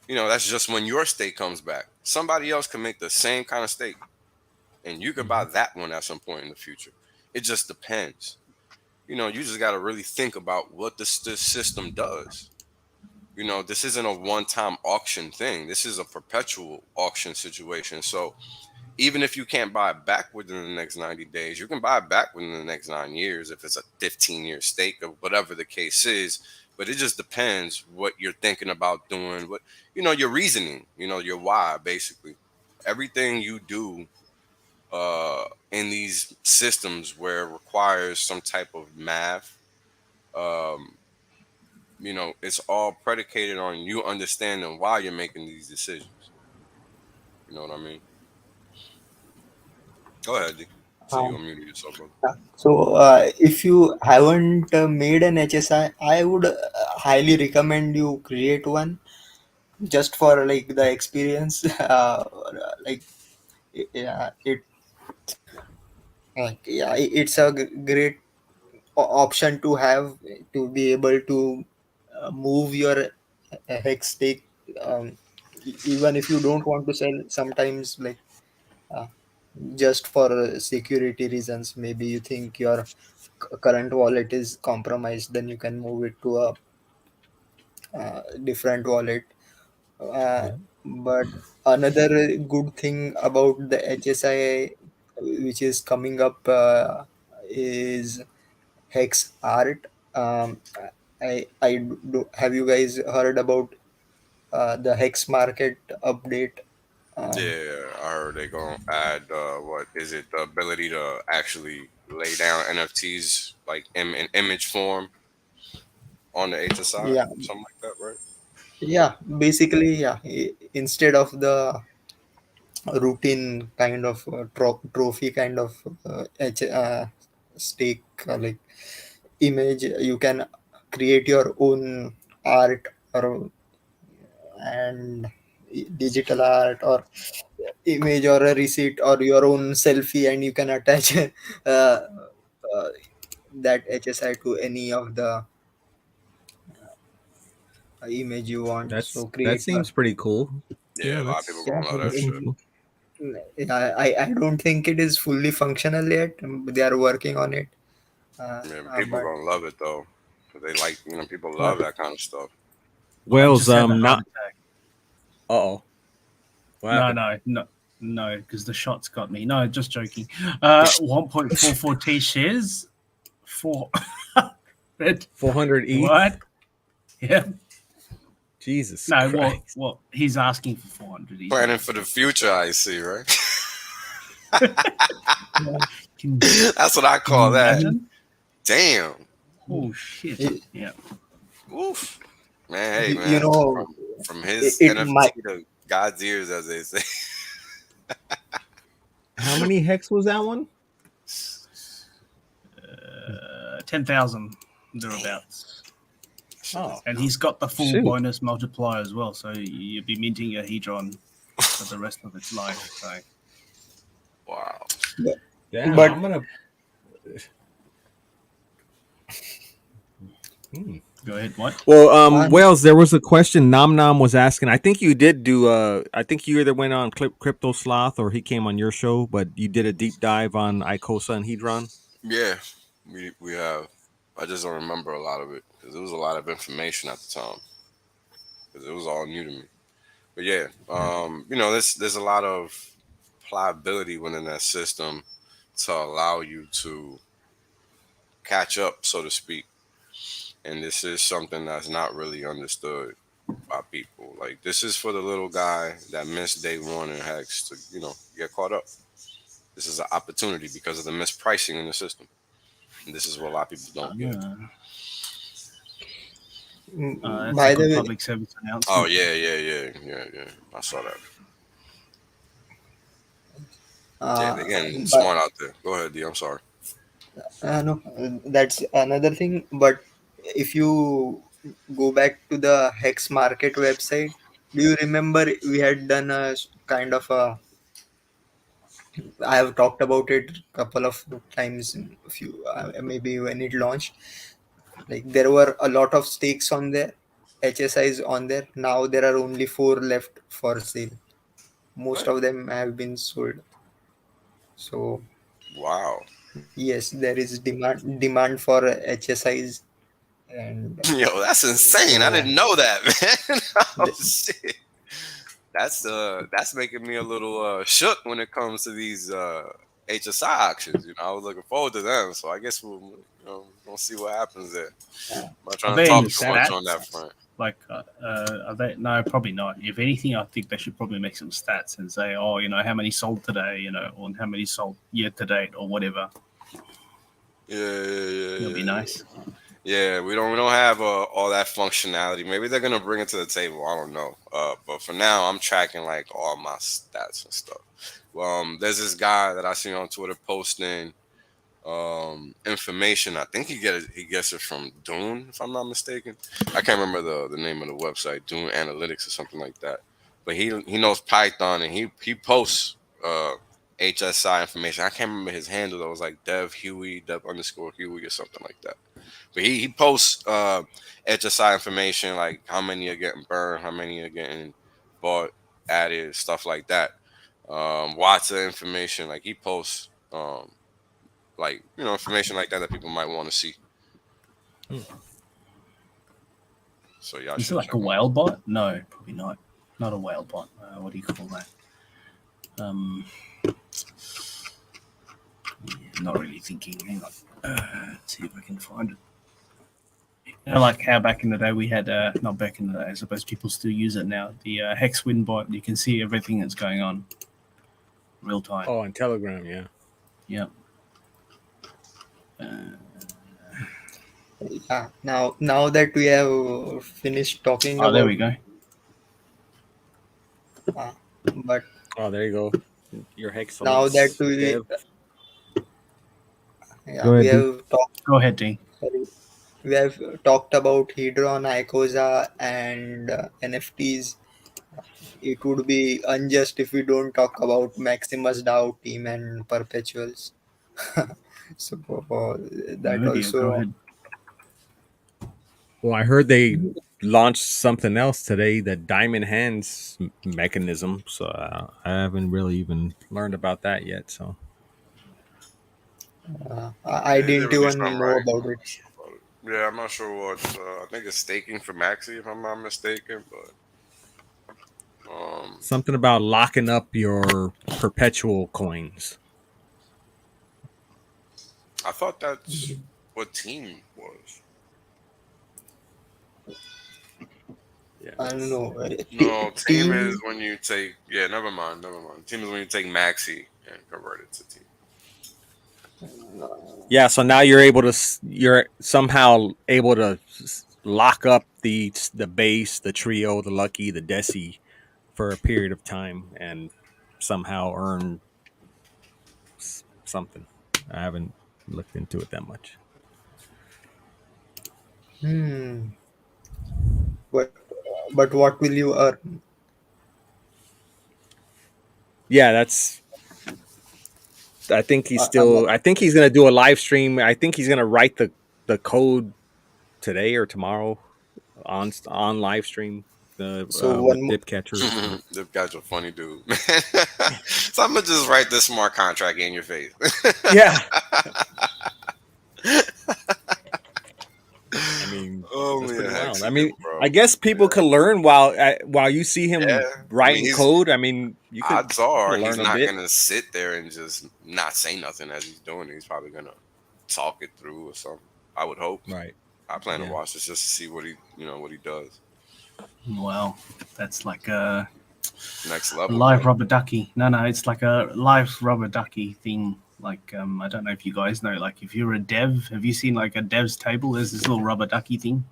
That's just when your stake comes back. Somebody else can make the same kind of stake, and you can buy Mhm. that one at some point in the future. It just depends. You just got to really think about what this system does. This isn't a one-time auction thing. This is a perpetual auction situation. So even if you can't buy it back within the next 90 days, you can buy it back within the next 9 years if it's a 15-year stake or whatever the case is. But it just depends what you're thinking about doing, what your reasoning, your why, basically. Everything you do in these systems where it requires some type of math, um, it's all predicated on you understanding why you're making these decisions. You know what I mean? Go ahead, D. So you um, unmuted yourself, brother. if you haven't made an HSI, I would highly recommend you create one just for like the experience. Like yeah, it Like, yeah, it's a great option to have, to be able to move your hex stake, um, even if you don't want to sell. Sometimes, like, uh, just for security reasons, maybe you think your current wallet is compromised, then you can move it to a different wallet. uh, Yeah. but another good thing about the HSI, which is coming up, is Hex Art. Um, I do, have you guys heard about the Hex market update? Um, Yeah, I heard they gonna add what is it? The ability to actually lay down NFTs like in image form on the HSI, yeah, something like that, right? yeah. Basically, yeah. Instead of the routine kind of trophy kind of stake, like image, you can create your own art, or and digital art, or image, or a receipt, or your own selfie, and you can attach uh, that HSI to any of the image you want. So That create seems pretty cool. Yeah, Yeah, a lot of people yeah, gonna love that that shit. seems cool. I don't think it is fully functional yet. They are working on it. Yeah, people But gonna love it though. 'Cause they like, people Well, love that kind of stuff. I've Wells, just had a heart not. attack. Uh-oh. What No, happened? no, because the shots got me. No, just joking. 1.44 T shares for 400 ETH? what? Yeah. Jesus No, Christ. well, he's asking for 400. He's Planning not for the saying. future, I see, right? Can, That's what I can you call that. imagine? Damn. Oh shit! it, Yeah. Oof. Man, hey you man. know, From it, his it NFT might to God's ears, as they say. How many hex was that one? 10,000 thereabouts. Shit Oh, is And he's got the full shoot. bonus multiplier as well, so you'll be minting a Hedron for the rest of its life. So wow. Damn, but I'm gonna. Hmm. go ahead. What? Well, uh, Wells, there was a question Nam Nam was asking. I think you did do. I think you either went on Crypto Sloth or he came on your show, but you did a deep dive on Icosa and Hedron. Yeah, we have. I just don't remember a lot of it because it was a lot of information at the time because it was all new to me. But yeah, there's a lot of pliability within that system to allow you to catch up, so to speak. And this is something that's not really understood by people. Like this is for the little guy that missed day one in Hex to get caught up. This is an opportunity because of the mispricing in the system. And this is what a lot of people don't get. That's a by the good way, public service Oh announcement. yeah. I saw that. Yeah, they're getting but smart out there. Go ahead, D. I'm sorry. no, that's another thing. But if you go back to the Hex Market website, do you remember we had done a kind of a? I have talked about it a couple of times, in a few maybe when it launched. Like there were a lot of stakes on there, HSIs on there. Now there are only four left for sale. Most What? of them have been sold. So Wow. yes, there is demand for HSIs, and Yo, that's insane. I so didn't know that, man. Oh the, shit. That's making me a little shook when it comes to these HSI auctions. I was looking forward to them, so I guess we'll see what happens there. I'm not Are trying to there talk any too much on stats? that front. Like, are they? No, probably not. If anything, I think they should probably make some stats and say, oh, how many sold today, or how many sold year to date, or whatever. It'll be nice. Yeah, we don't have all that functionality. Maybe they're gonna bring it to the table. I don't know. But for now, I'm tracking like all my stats and stuff. There's this guy that I see on Twitter posting information. I think he gets it from Dune, if I'm not mistaken. I can't remember the name of the website, Dune Analytics or something like that. But he knows Python and he posts HSI information. I can't remember his handle. It was like Dev Huey, Dev_Huey or something like that. But he posts HSI information, like how many are getting burned, how many are getting bought, added, stuff like that. Lots of information. Like he posts like information like that that people might want to see. So y'all Is it should like check a him out. whale bot? No, probably not. Not a whale bot. What do you call that? Not really thinking. Hang on. Let's see if I can find it. Like how back in the day we had, not back in the day, I suppose people still use it now. The Hex Win bot, you can see everything that's going on real time. Oh, on Telegram, yeah. Yeah. Yeah. Now that we have finished talking Oh, about, there we go. but Oh, there you go. Your Hex. now that we Go ahead, we D. have talked Go ahead, D. we have talked about Hedron, Icosa, and NFTs. It would be unjust if we don't talk about Maximus DAO team and perpetuals. So that No idea. Go also. ahead. Well, I heard they launched something else today, the Diamond Hands mechanism. So I haven't really even learned about that yet. So I Yeah, they didn't released even something, know right? about I'm it. not sure about it. Yeah, I'm not sure what. I think it's staking for Maxi, if I'm not mistaken. But something about locking up your perpetual coins. I thought that's what team was. Yeah, I don't know. No, team Team. is when you take. Yeah, never mind. Team is when you take Maxi and convert it to team. yeah. So now you're somehow able to lock up the base, the trio, the lucky, the desi for a period of time and somehow earn something. I haven't looked into it that much. But what will you earn? Yeah, that's. I think he's I'm still. not. I think he's gonna do a live stream. I think he's gonna write the code today or tomorrow on live stream So with one. dip catchers. The guy's a funny dude. So I'm gonna just write this smart contract in your face. Yeah. I mean, that's Only a pretty wild. I Hexagon, mean, bro. I guess people can learn while you see him Yeah, writing code. I mean, you could odds are he's learn a not bit. gonna sit there and just not say nothing as he's doing it. He's probably gonna talk it through or something. I would hope. Right. I plan to Yeah. watch this just to see what he does. Wow, that's like a Next level. live man. rubber ducky. No, it's like a live rubber ducky thing. Like I don't know if you guys know. Like if you're a dev, have you seen like a dev's table? There's this little rubber ducky thing,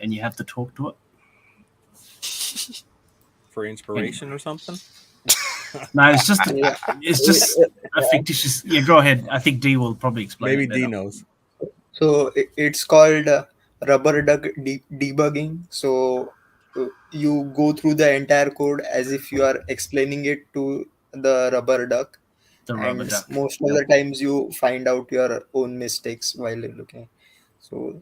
and you have to talk to it For inspiration or something. No, it's just a fictitious. Yeah, go ahead. I think D will probably explain. Maybe it better. D knows. So it's called rubber duck debugging. So you go through the entire code as if you are explaining it to the rubber duck, The rubber and duck. most of the times you find out your own mistakes while looking. So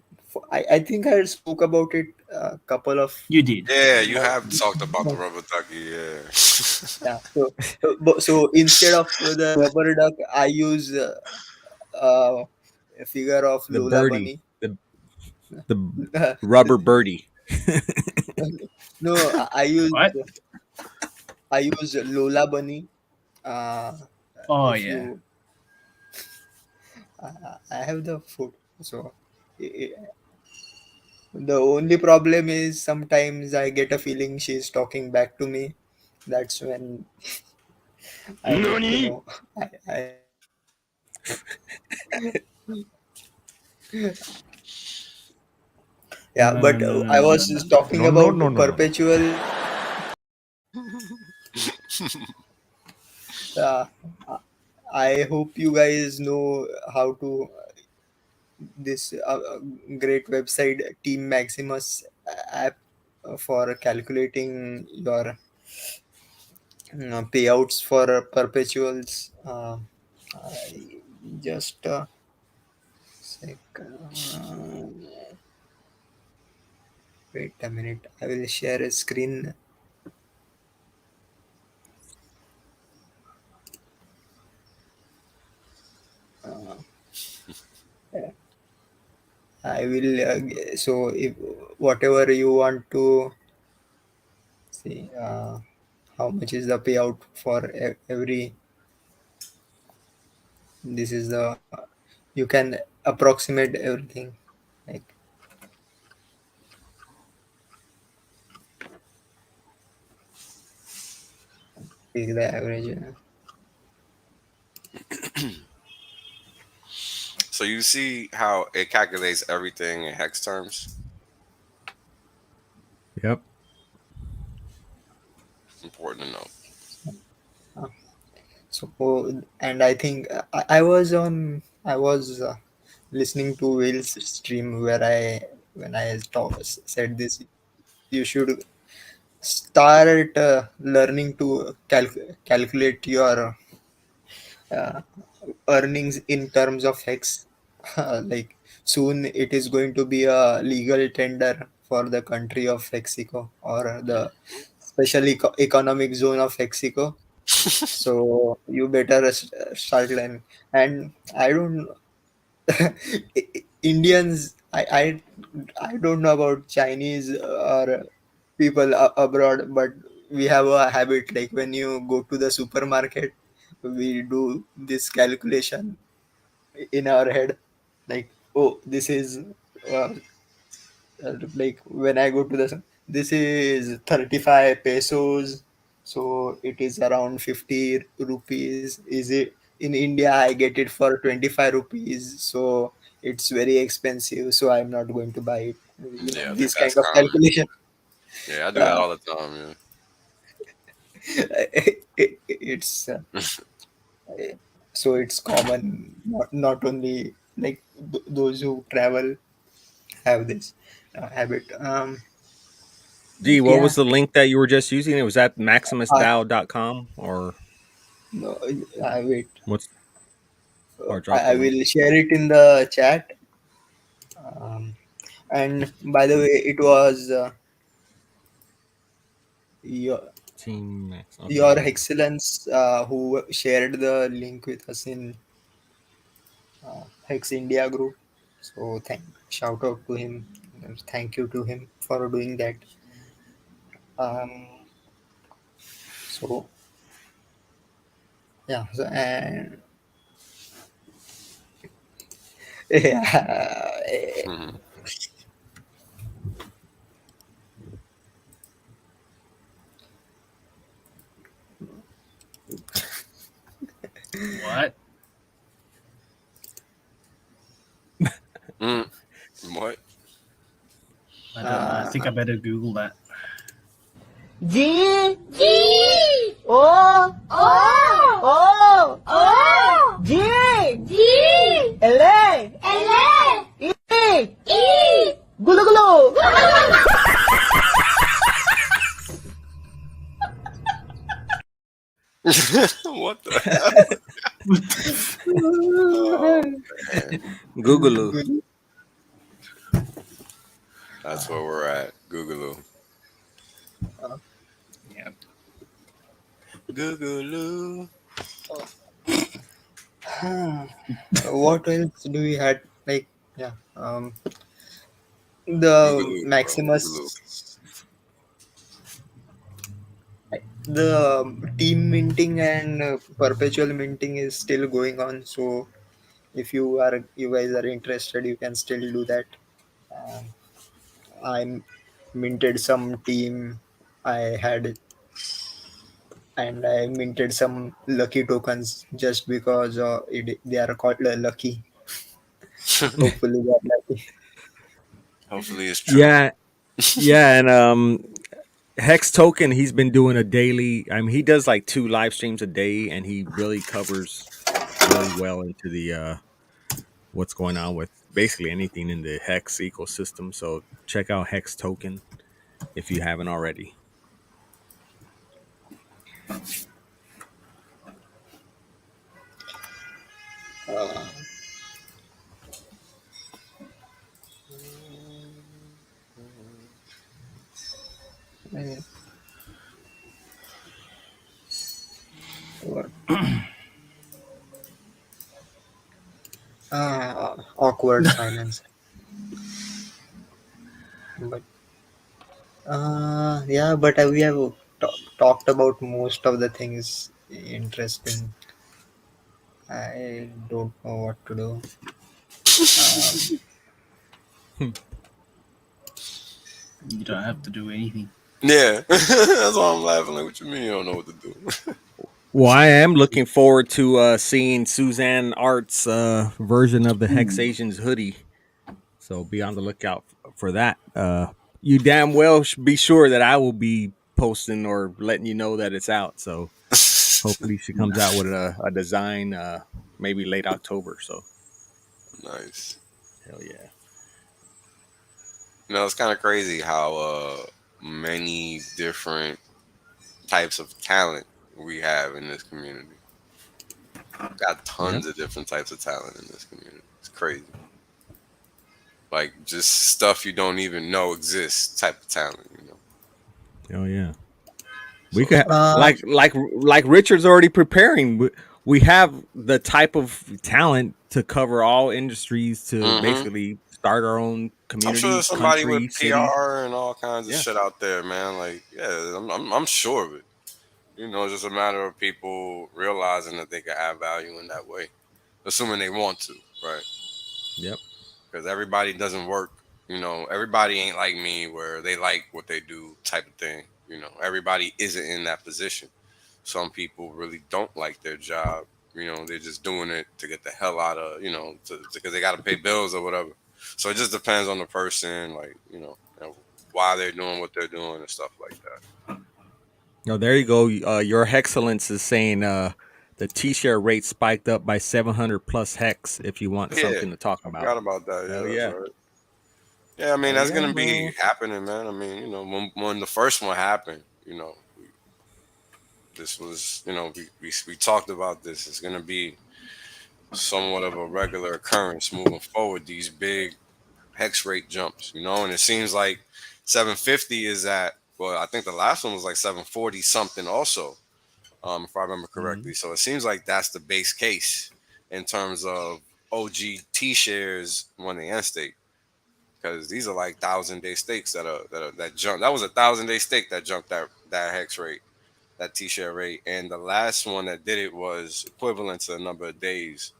I think I spoke about it a couple of. You did. Yeah, you have talked about the rubber ducky. Yeah. Yeah. So instead of the rubber duck, I use a figure of The Lola birdie. Bunny. The rubber birdie. No, What? I use Lola Bunny. Oh If yeah. you, I have the photo. So the only problem is sometimes I get a feeling she's talking back to me. That's when I get to know. Yeah, No, but no, no, I no, was no, no. talking No, about no. perpetual. I hope you guys know how to this great website Team Maximus app for calculating your payouts for perpetuals. I just sec, wait a minute. I will share a screen. I will so if whatever you want to see, how much is the payout for every. This is the you can approximate everything like take the average. So you see how it calculates everything in hex terms. Yep. Important to know. So and I think I was listening to Will's stream where said this. You should start learning to calculate your uh, earnings in terms of hex. Like soon it is going to be a legal tender for the country of Mexico or the special economic zone of Mexico. So you better start learning. And I don't Indians. I don't know about Chinese or people abroad, but we have a habit like when you go to the supermarket, we do this calculation in our head, like oh this is uh, like when I go to this is 35 pesos, so it is around 50 rupees. Is it in India? I get it for 25 rupees, so it's very expensive, so I'm not going to buy it. Yeah, I think This kind that's of common. calculation. Yeah, I do that uh, all the time. it's so it's common, not only like those who travel have this habit. D, what Yeah. was the link that you were just using? It was at maximusdow.com or No, I wait. what's or drop the I link. will share it in the chat. Um, and by the way, it was your Team Max. Okay, your got it. excellence who shared the link with us in Hex India group. So shout out to him. Thank you to him for doing that. Um, so yeah. So, and yeah, Yeah. What? Mm. What? I don't know. I think I better Google that. G O O G L E gulu gulu. What the hell? Oh, man. Google. good. That's where we're at. Googaloo. Yeah. Googaloo. What else do we had? Like yeah. The Googaloo, bro. Googaloo. Maximus, the team minting and perpetual minting is still going on. So if you guys are interested, you can still do that. Um, I minted some team. I had and I minted some lucky tokens just because they are called lucky. Hopefully, they are lucky. Hopefully it's true. Yeah, yeah, and Hex Token, he's been doing a daily. I mean, he does like 2 live streams a day, and he really covers really well into the what's going on with basically anything in the Hex ecosystem. So check out Hex Token if you haven't already. Uh, eh, what? Awkward silence. But yeah, but we have talked about most of the things interesting. I don't know what to do. Um, You don't have to do anything. Yeah, that's why I'm laughing. Like, what you mean you don't know what to do? Well, I am looking forward to seeing Suzanne Art's version of the HexAsians hoodie. So be on the lookout for that. You damn well should be sure that I will be posting or letting you know that it's out. So hopefully she comes out with a design maybe late October. So Nice. hell yeah. You know, it's kind of crazy how many different types of talent we have in this community. Got Yep. tons of different types of talent in this community. It's crazy. Like just stuff you don't even know exists type of talent, you know. Hell yeah. So We could uh, like Richard's already preparing. We have the type of talent to cover all industries to hmm basically start our own I'm sure community, there's somebody with country, city. PR and all kinds of Yeah. shit out there, man. Like, yeah, I'm sure of it. You know, it's just a matter of people realizing that they can add value in that way, assuming they want to, right? Yep. Because everybody doesn't work. You know, everybody ain't like me where they like what they do, type of thing. You know, everybody isn't in that position. Some people really don't like their job. You know, they're just doing it to get the hell out of, you know, because they got to pay bills or whatever. So it just depends on the person, like, why they're doing what they're doing and stuff like that. No, there you go. Your Excellence is saying the T-shirt rate spiked up by 700 plus hex. If you want Yeah, something to talk I about. forgot about that. Hell Yeah, that's yeah. right. Yeah, I mean, Hell that's yeah, going to bro. be happening, man. I mean, when the first one happened, this was, we talked about this. It's going to be somewhat of a regular occurrence moving forward, these big hex rate jumps, and it seems like 750 is at, well, I think the last one was like 740 something also, if I remember correctly. Mhm. So it seems like that's the base case in terms of OG T shares when they end state, because these are like 1,000-day stakes that jump. That was a 1,000-day stake that jumped that hex rate, that T share rate, and the last one that did it was equivalent to the number of days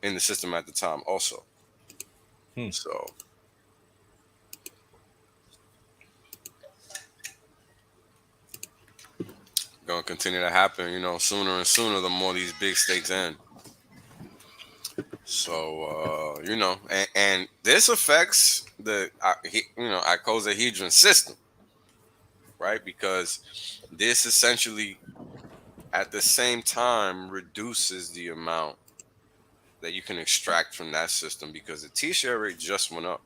in the system at the time also. Hmm. So gonna continue to happen, sooner and sooner the more these big stakes end. So and this affects the icosahedron system, right? Because this essentially at the same time reduces the amount that you can extract from that system because the T-share rate just went up.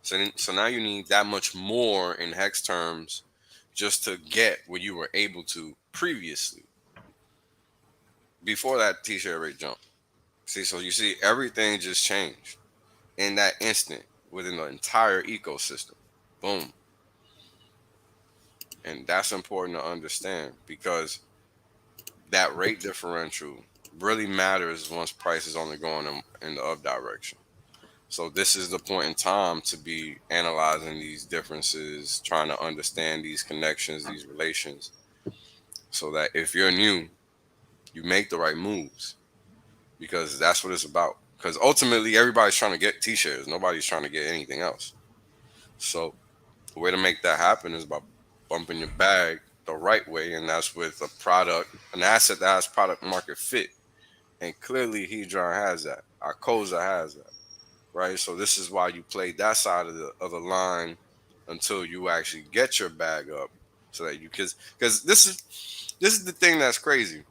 So now you need that much more in hex terms just to get what you were able to previously before that T-share rate jump. See, so you see everything just changed in that instant within the entire ecosystem. Boom. And that's important to understand because that rate differential really matters once price is only going in the up direction. So this is the point in time to be analyzing these differences, trying to understand these connections, these relations, so that if you're new, you make the right moves because that's what it's about. Because ultimately, everybody's trying to get T-shares. Nobody's trying to get anything else. So the way to make that happen is by bumping your bag the right way, and that's with a product, an asset that has product market fit. And clearly, Hedron has that. Arcosa has that, right? So this is why you play that side of the line until you actually get your bag up, so that you because this is the thing that's crazy.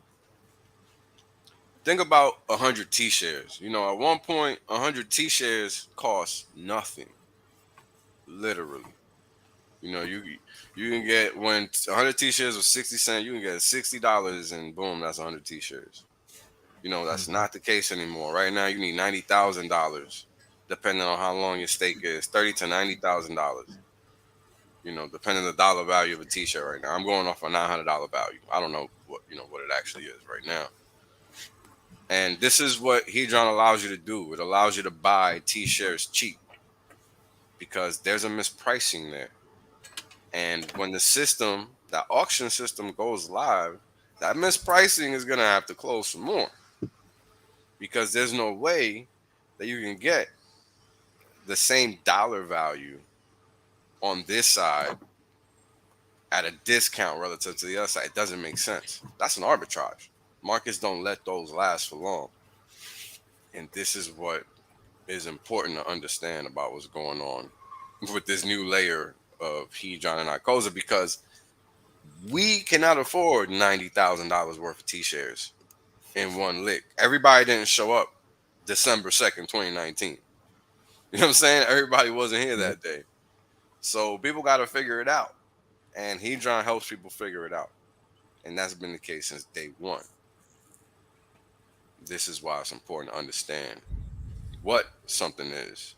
Think about 100 T shares. At one point, 100 T shares cost nothing, literally. You know, you can get when 100 t-shirts was 60 cents, you can get $60 and boom, that's 100 t-shirts. You know, that's Mhm. not the case anymore. Right now, you need $90,000, depending on how long your stake is, $30,000 to $90,000. You know, depending on the dollar value of a t-shirt right now. I'm going off a $900 value. I don't know what it actually is right now. And this is what Hedron allows you to do. It allows you to buy t-shirts cheap because there's a mispricing there. And when the system, that auction system goes live, that mispricing is gonna have to close some more because there's no way that you can get the same dollar value on this side at a discount relative to the other side. It doesn't make sense. That's an arbitrage. Markets don't let those last for long. And this is what is important to understand about what's going on with this new layer of Hedron and Icosa because we cannot afford $90,000 worth of T-shares in one lick. Everybody didn't show up December 2nd, 2019. You know what I'm saying? Everybody wasn't here Yep. that day. So people got to figure it out. And Hedron helps people figure it out. And that's been the case since day one. This is why it's important to understand what something is.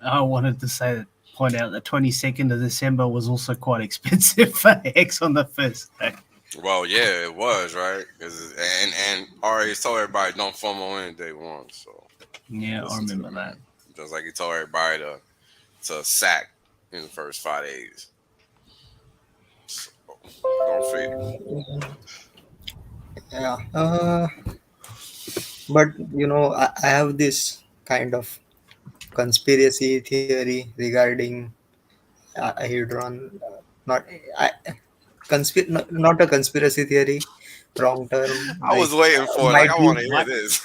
I wanted to say that point out that 22nd of December was also quite expensive for Hex on the first day. Well, yeah, it was, right? And already told everybody don't FOMO in day one. So Yeah, I listen to the remember that. man. Just like he told everybody to sack in the first 5 days. So, don't fade. Yeah. But I have this kind of conspiracy theory regarding Hadron. Not I, not a conspiracy theory, wrong term. I was Like waiting for it. Like might I be want to hear What? this.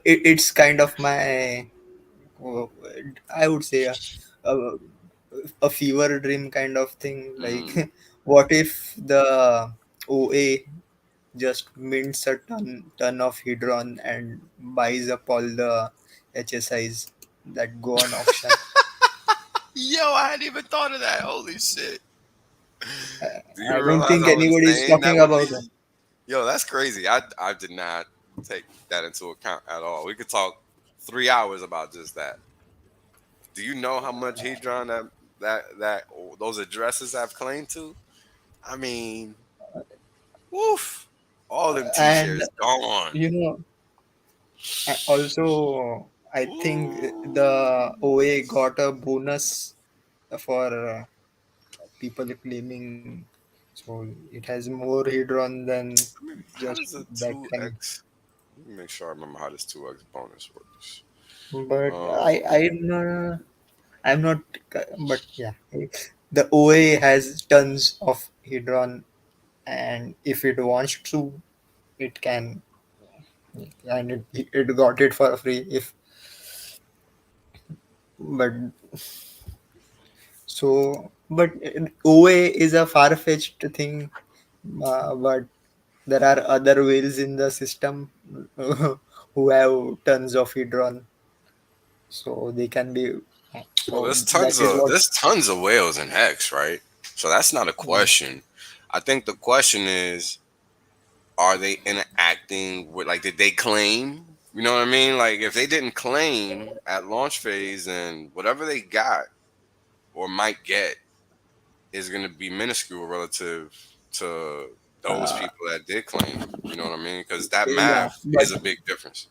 it's kind of my uh, I would say a, a fever dream kind of thing. Mm. Like, what if the OA just mints a ton of Hedron and buys up all the HSIs that go on auction? Yo, I hadn't even thought of that. Holy shit. Do you I don't realize think how anybody is insane talking that would about it. be? Yo, that's crazy. I did not take that into account at all. We could talk 3 hours about just that. Do you know how much Hedron that those addresses have claimed to? I mean, woof. All them And t-shirts gone. you know, also I think the Ooh. OA got a bonus for people claiming, so it has more Hedron than I mean, how just does a that two can. X? Let me make sure I remember how this 2X bonus works. But Um, I'm not, but yeah, the OA has tons of Hedron, and if it wants to, it can, and it got it for free. If but but OA is a far fetched thing, but there are other whales in the system who have tons of Hedron, so they can be. well, So that is what. there's tons of whales in Hex, right? So that's not a question. I think the question is, are they interacting with like did they claim? You know what I mean? Like if they didn't claim at launch phase, then whatever they got or might get is going to be minuscule relative to those Uh, people that did claim. You know what I mean? Because that yeah, math is a big difference.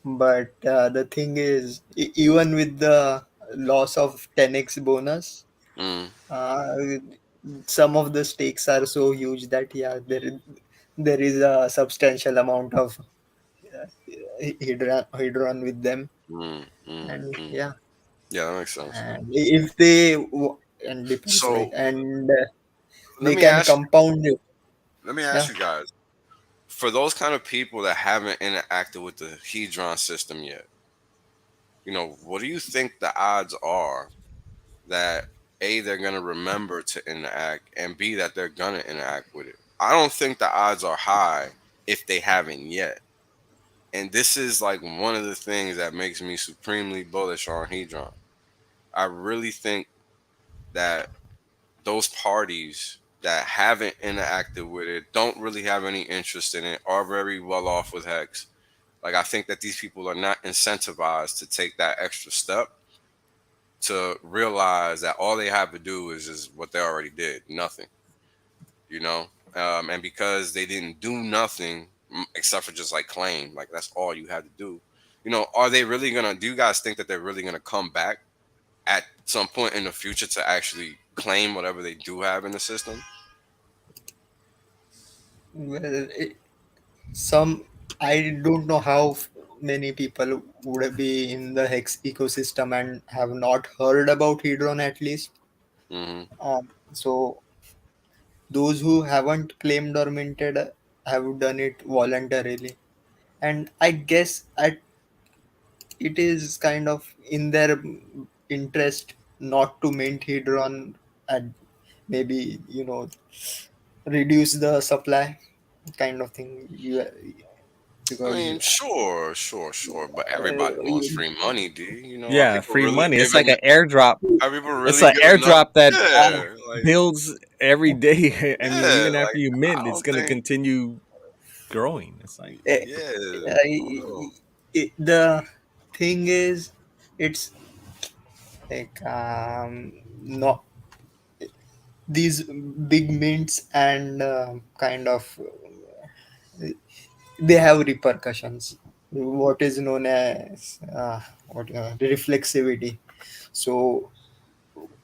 but the thing is, even with the loss of 10x bonus, Mm, uh, some of the stakes are so huge that yeah, there is a substantial amount of hydron with them, and mm. yeah, Yeah, that makes sense. and if they and depends, like, So and let they me can ask you. compound it. Let me Yeah. ask you guys. For those kind of people that haven't interacted with the Hedron system yet, what do you think the odds are that A, they're gonna remember to interact, and B, that they're gonna interact with it? I don't think the odds are high if they haven't yet. And this is like one of the things that makes me supremely bullish on Hedron. I really think that those parties that haven't interacted with it, don't really have any interest in it, are very well off with Hex. Like, I think that these people are not incentivized to take that extra step to realize that all they have to do is just what they already did, nothing, you know. And because they didn't do nothing except for just like claim, like that's all you had to do. Are they really gonna? Do you guys think that they're really gonna come back at some point in the future to actually claim whatever they do have in the system? Well, some I don't know how many people would be in the Hex ecosystem and have not heard about Hedron at least. Hmm. So those who haven't claimed or minted have done it voluntarily, and I guess it is kind of in their interest not to mint Hedron and maybe reduce the supply kind of thing. I Because mean, sure, sure, sure, but everybody wants free money, D. Are Yeah, people free really money. It's like giving? an airdrop. Are people It's really an giving up? airdrop that Yeah, like, builds every day. I mean, yeah, even after like you I mint, it's don't going to think. continue growing. It's like, Yeah, oh, the thing is, it's like not these big mints and kind of they have repercussions. What is known as what reflexivity. So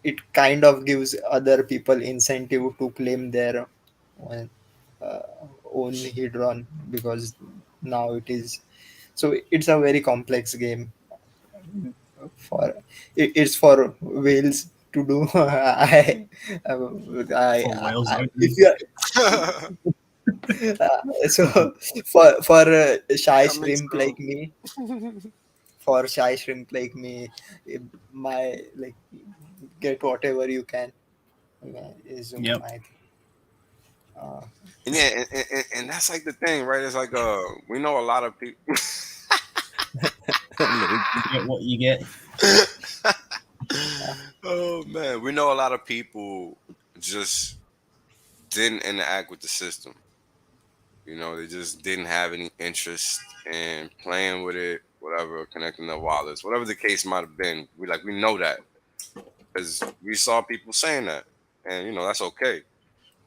it kind of gives other people incentive to claim their uh, uh, own hedron, because now it is, so it's a very complex game for it's for whales to do. For whales If only. you so for shy yeah, me shrimp too. like me, for shy shrimp like me, my like get whatever you can is Yep. my thing. Uh, And yeah, and that's like the thing, right? It's like we know a lot of people. little, You get what you get. Oh man, we know a lot of people just didn't interact with the system. They just didn't have any interest in playing with it, whatever, connecting their wallets, whatever the case might have been. We know that because we saw people saying that, and that's okay.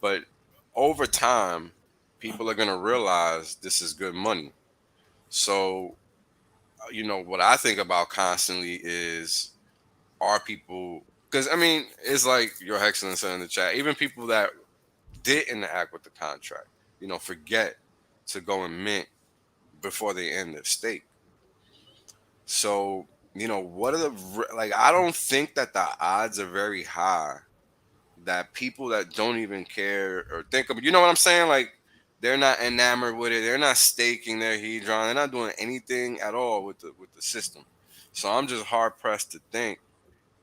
But over time, people are gonna realize this is good money. So, what I think about constantly is, are people, because I mean, it's like your excellence said in the chat, even people that didn't act with the contract, forget to go and mint before they end their stake. So, what are like, I don't think that the odds are very high that people that don't even care or think of, what I'm saying? Like, they're not enamored with it. They're not staking their hedron. They're not doing anything at all with the system. So I'm just hard pressed to think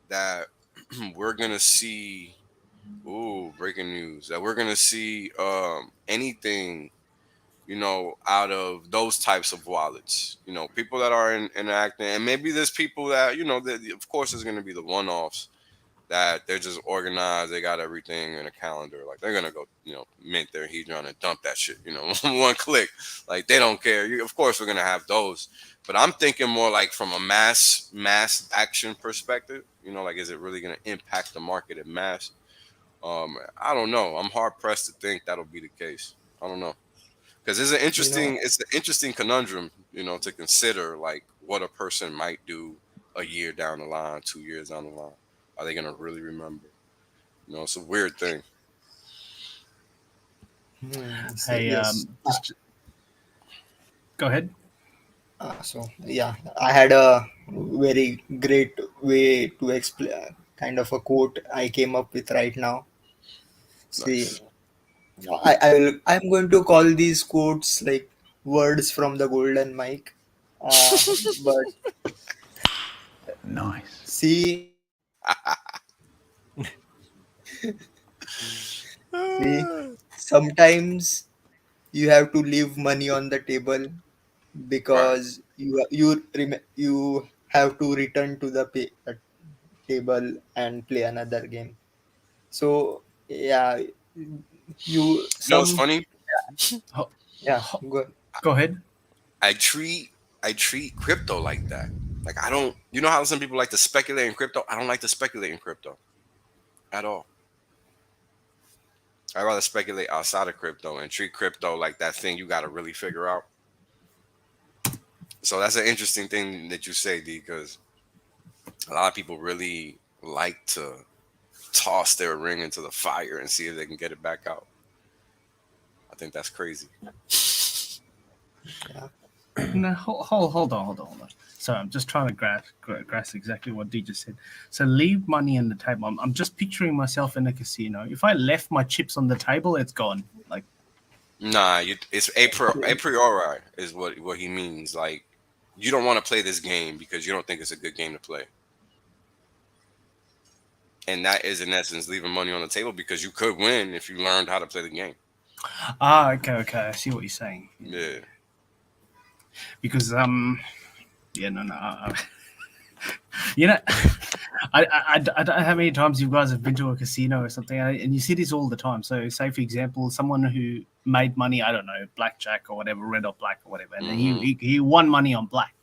that we're gonna see. Ooh, breaking news! That we're gonna see anything, out of those types of wallets. People that are interacting, and maybe there's people that that, of course, there's gonna be the one-offs that they're just organized. They got everything in a calendar. Like, they're gonna go, mint their hedron and dump that shit. One click. Like, they don't care. Of course, we're gonna have those. But I'm thinking more like from a mass action perspective. Like, is it really gonna impact the market in mass? I don't know. I'm hard pressed to think that'll be the case. I don't know, because you know it's an interesting conundrum, to consider, like, what a person might do a year down the line, 2 years down the line. Are they gonna really remember? It's a weird thing. so Hey, yes. just go ahead. So yeah, I had a very great way to explain, kind of a quote I came up with right now. See, Nice. I'm going to call these quotes like words from the golden mic. Uh, but see, see, sometimes you have to leave money on the table Right. because you have to return to the table and play another game. So yeah, you You know what's some funny? Ho- yeah ho- go. Go ahead. I treat crypto like that. Like I don't. You know how some people like to speculate in crypto? I don't like to speculate in crypto at all. I rather speculate outside of crypto and treat crypto like that thing you got to really figure out. So that's an interesting thing that you say, D, because a lot of people really like to toss their ring into the fire and see if they can get it back out. I think that's crazy. No, hold on. So I'm just trying to grasp exactly what D just said. So leave money on the table. I'm just picturing myself in a casino. If I left my chips on the table, it's gone. Like, Nah, it's a priori is what he means. Like you don't want to play this game because you don't think it's a good game to play. And that is in essence leaving money on the table because you could win if you learned how to play the game. okay. I see what you're saying. Yeah. Because yeah, no. You know, I don't know how many times you guys have been to a casino or something, and you see this all the time. So, say for example, someone who made money, I don't know, blackjack or whatever, red or black or whatever, and then he won money on black,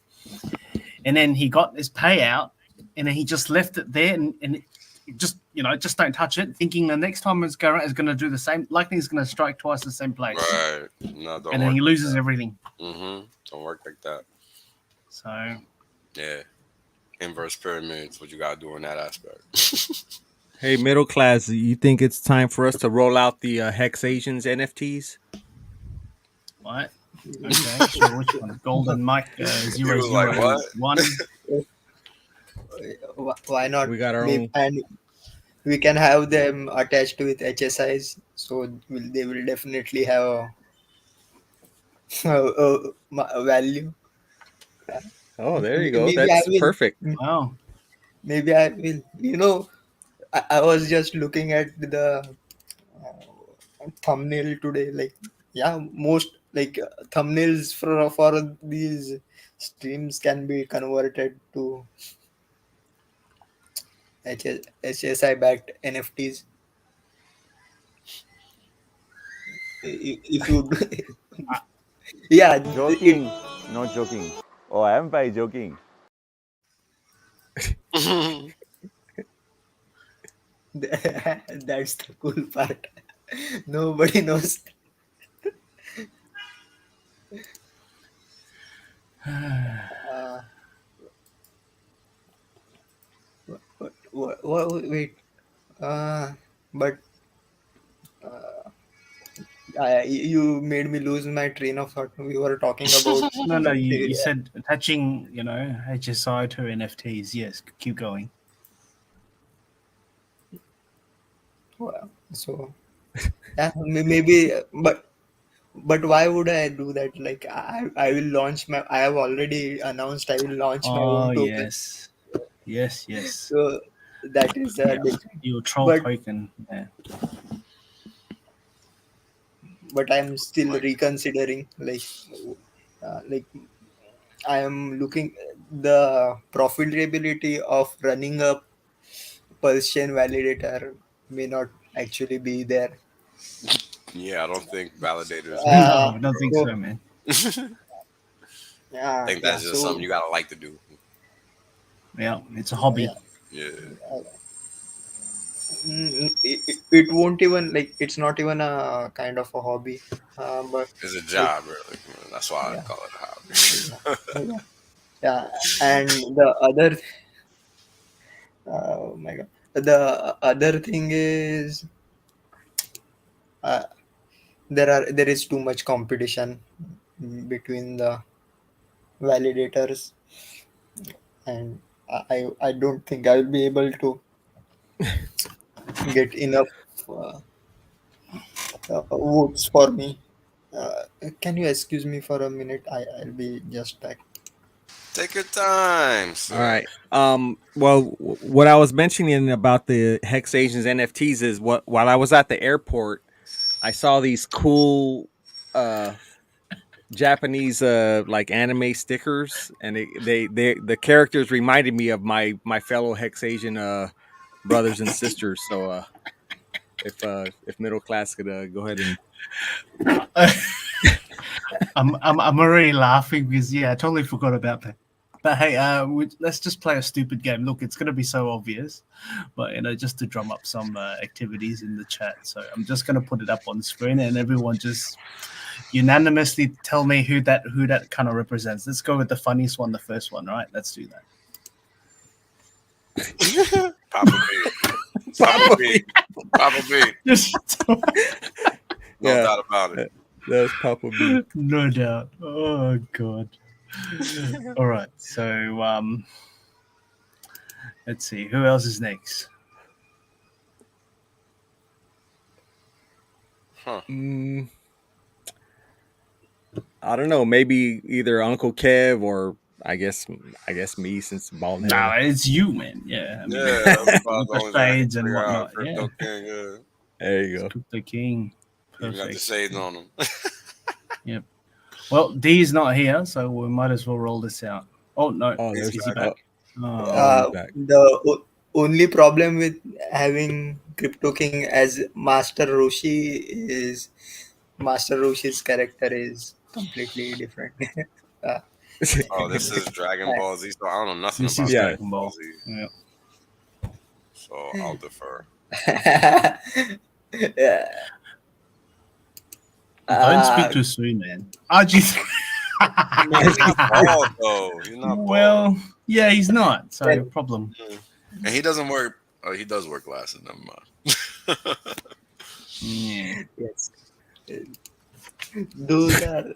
and then he got his payout, and then he just left it there, and just just don't touch it, thinking the next time it's going to do the same. Lightning's going to strike twice the same place, Right. No, don't. and then he loses everything. Don't work like that. So yeah. Inverse pyramids, what you gotta do in that aspect. Hey, middle class, you think it's time for us to roll out the HexAsians NFTs? What? Okay, sure. Which one? Golden Mike 001. Why not? We got our own. And we can have them attached with HSIs, so they will definitely have a value. Oh, there you go. Maybe That's I will. perfect. Wow. Maybe I will. I was just looking at the thumbnail today. Like, yeah, most thumbnails for these streams can be converted to HSI backed NFTs. If you, yeah, Joking, not joking. Oh, I am by joking. that's the cool part. Nobody knows. Wait. But you made me lose my train of thought. We were talking about. No. You said attaching, HSI to NFTs. Yes, keep going. Well, so yeah, maybe, but why would I do that? Like I will launch my. I have already announced I will launch my own token. Yes. So that is different. Your troll token. Yeah. But I'm still reconsidering. Like I am looking the profitability of running a pulse chain validator may not actually be there. Yeah, I don't think validators. No, I don't think so, man. Yeah, I think that's just something you gotta like to do. Yeah, it's a hobby. Yeah. It won't even it's not even a kind of a hobby, but It's a job, really. That's why I call it a hobby. Yeah, and the other, oh my god, the other thing is, there is too much competition between the validators, and I don't think I will be able to get enough votes for me. Can you excuse me for a minute? I'll be just back. Take your time, sir. All right. Well, what I was mentioning about the HexAsians NFTs is while I was at the airport, I saw these cool Japanese like anime stickers, and the characters reminded me of my fellow HexAsian brothers and sisters. So if middle class could go ahead and I'm already laughing because I totally forgot about that. But hey, let's just play a stupid game. Look, it's going to be so obvious, but just to drum up some activities in the chat. So I'm just going to put it up on screen, and everyone just unanimously tell me who that kind of represents. Let's go with the funniest one, the first one, right? Let's do that. Papa B. Papa B. Papa B. No doubt about it. That's Papa B. No doubt. Oh god. All right. So let's see. Who else is next? Huh. I don't know. Maybe either Uncle Kev or I guess me, since bald head. No, it's you, man. Yeah. I mean, the shades and whatnot. Crypto King, There you go. Crypto King. You got the shades on him. Yep. Well, D's not here, so we might as well roll this out. Oh no, there's is he back? Back. The only problem with having Crypto King as Master Roshi is Master Roshi's character is completely different. This is Dragon Ball Z, so I don't know nothing This about is Dragon Ball. Ball Z. Yeah. So I'll defer. Yeah. Don't speak too soon, man. Oh, jeez. He's not bald, though. He's not bald. Well, yeah, he's not. So problem. And he doesn't wear. Oh, he does wear glasses. Never mind. Yeah. Yes. Those are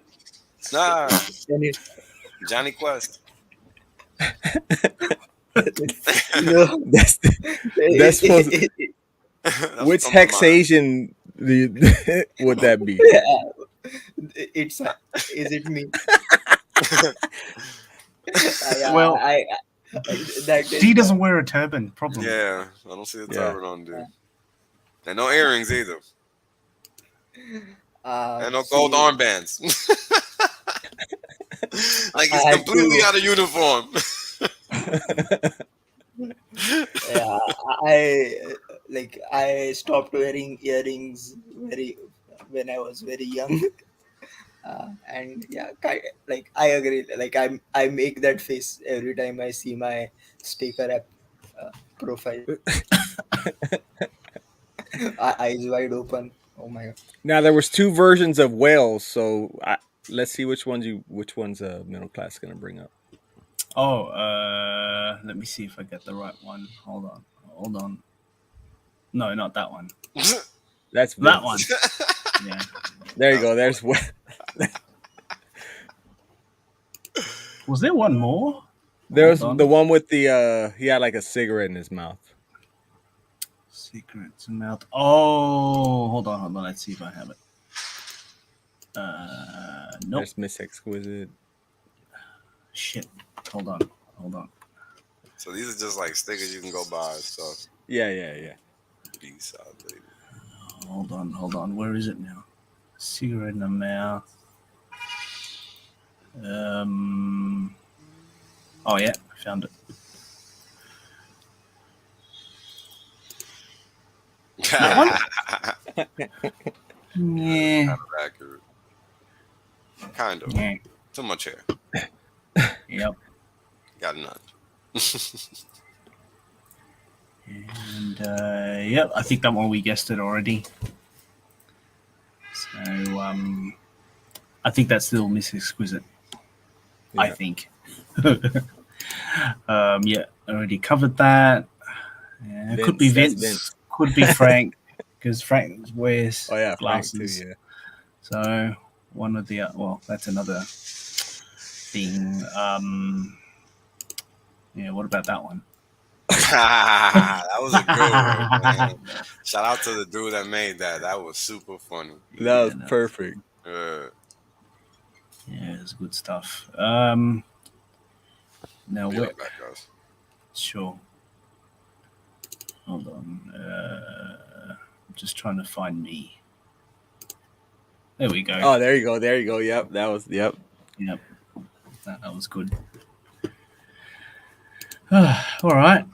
Johnny Quest. no. That's supposed. Which HexAsian would that be? Is it me? Well, that D doesn't wear a turban. Problem. Yeah, I don't see the turban on, dude. And no earrings either. And no gold armbands. Like he's completely out of uniform. Yeah, I stopped wearing earrings when I was very young. And yeah, I agree. Like I make that face every time I see my sticker app profile. Eyes wide open. Oh my god! Now there was two versions of whales, so let's see which one's middle class gonna bring up. Oh, let me see if I get the right one. Hold on. No, not that one. That's that one. Yeah. There you go. There's one. Was there one more? There's the one with the he had like a cigarette in his mouth. Cigarettes in mouth. Oh, hold on. Let's see if I have it. Nope. There's Miss Exquisite. Shit. Hold on. So these are just like stickers you can go buy and stuff. Yeah. B-side, baby. Hold on. Where is it now? Cigarette in the mouth. Oh yeah, I found it. That one? Yeah. Kind of accurate. Kind of. Yeah. Too much hair. Yep. Got none. And yep, I think that one we guessed it already. So I think that's still Miss Exquisite. Yeah. I think. Yeah, already covered that. Yeah, it could be Vince. Could be Frank, because Frank wears glasses. Too, yeah. So one of the that's another thing. Yeah, what about that one? That was a good one, man. Shout out to the dude that made that. That was super funny. That was perfect. Yeah, it's good stuff. Now what? Back, guys. Sure. Hold on. I'm just trying to find me. There we go. Oh, there you go. There you go. Yep. That was, yep. Yep. That was good. All right.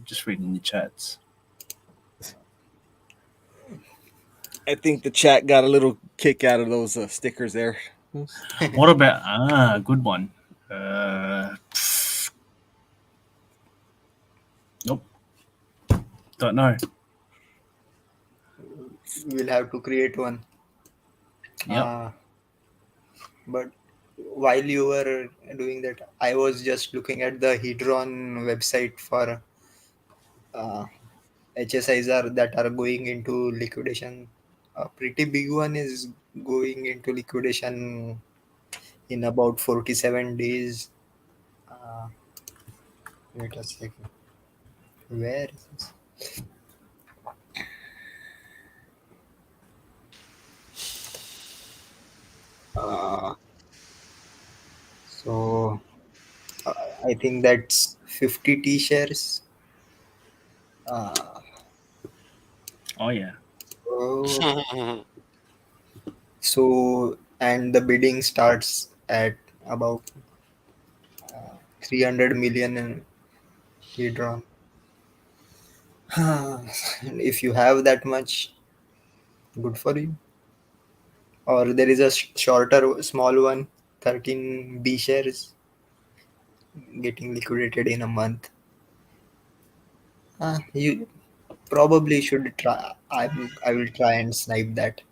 Just reading the chats. I think the chat got a little kick out of those stickers there. What about good one? Nope. Don't know. We'll have to create one. Yep. But while you were doing that, I was just looking at the Hedron website for HSIs that are going into liquidation. A pretty big one is going into liquidation in about 47 days. Wait a second. Where is this? So I think that's 50 T shares. Oh yeah. So and the bidding starts at about 300 million in Hedron. And if you have that much, good for you. Or there is a shorter, small one, 13 B shares getting liquidated in a month. You probably should try. I will try and snipe that.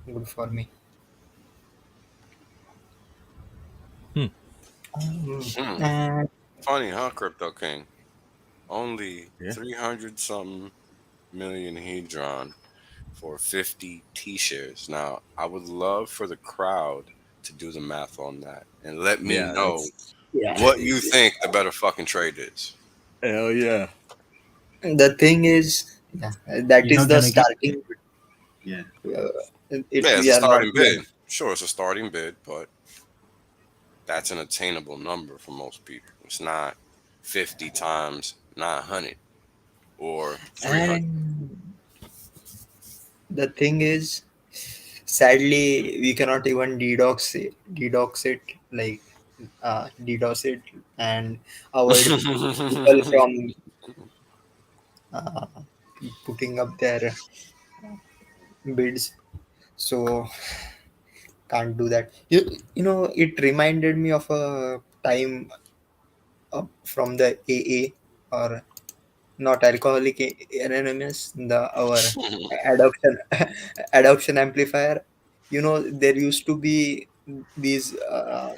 Good for me. And Funny, huh, Crypto King? Only Yeah. 300 something million Hedron for 50 T-shares. Now, I would love for the crowd to do the math on that and let me Yeah. know yeah, what you think the better fucking trade is. Hell yeah. the thing is, yeah, that You're is not the gonna get starting. it. Yeah. Yeah, it's We a are not starting even. bid. Sure, it's a starting bid, but that's an attainable number for most people. It's not 50 times 900 or 300. And the thing is, sadly, we cannot even DDoS it, like DDoS it, and avoid people from uh, putting up their bids. So can't do that. You know, it reminded me of a time from the AA, or not alcoholic anonymous, the our adoption adoption amplifier. You know, there used to be these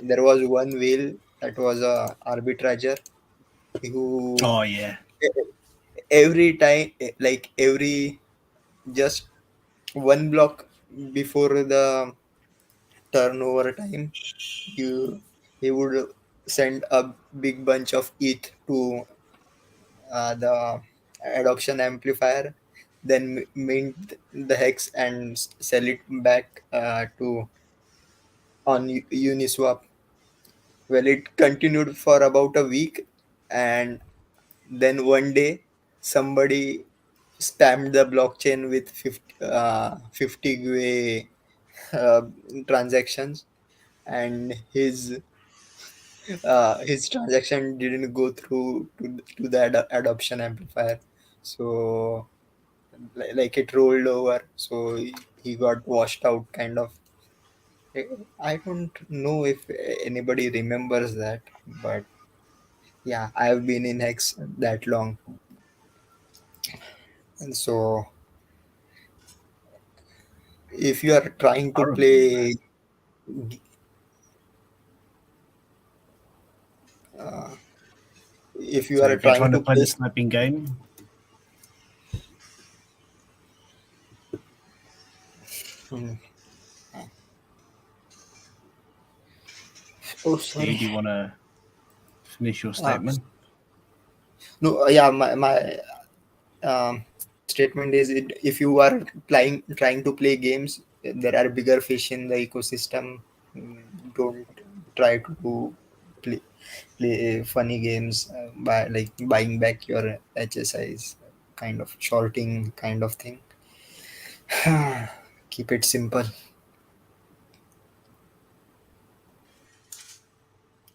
there was one whale that was a arbitrager who Oh yeah. every time, like every just one block before the turnover time, you he would send a big bunch of ETH to the adoption amplifier, then mint the hex and sell it back to on Uniswap. Well, it continued for about a week, and then one day somebody spammed the blockchain with 50 GUI uh, transactions, and his transaction didn't go through to the adoption amplifier. So like it rolled over, so he got washed out kind of. I don't know if anybody remembers that, but yeah, I've been in Hex that long, and so if you are trying I to remember that. play if you So are if you're trying trying to to play the play sniping game, Hmm. Oh, do sorry. you want to finish your uh, statement? no, yeah, my statement is if you are trying to play games, there are bigger fish in the ecosystem. Don't try to play funny games by like buying back your HSIs, kind of shorting kind of thing. Keep it simple.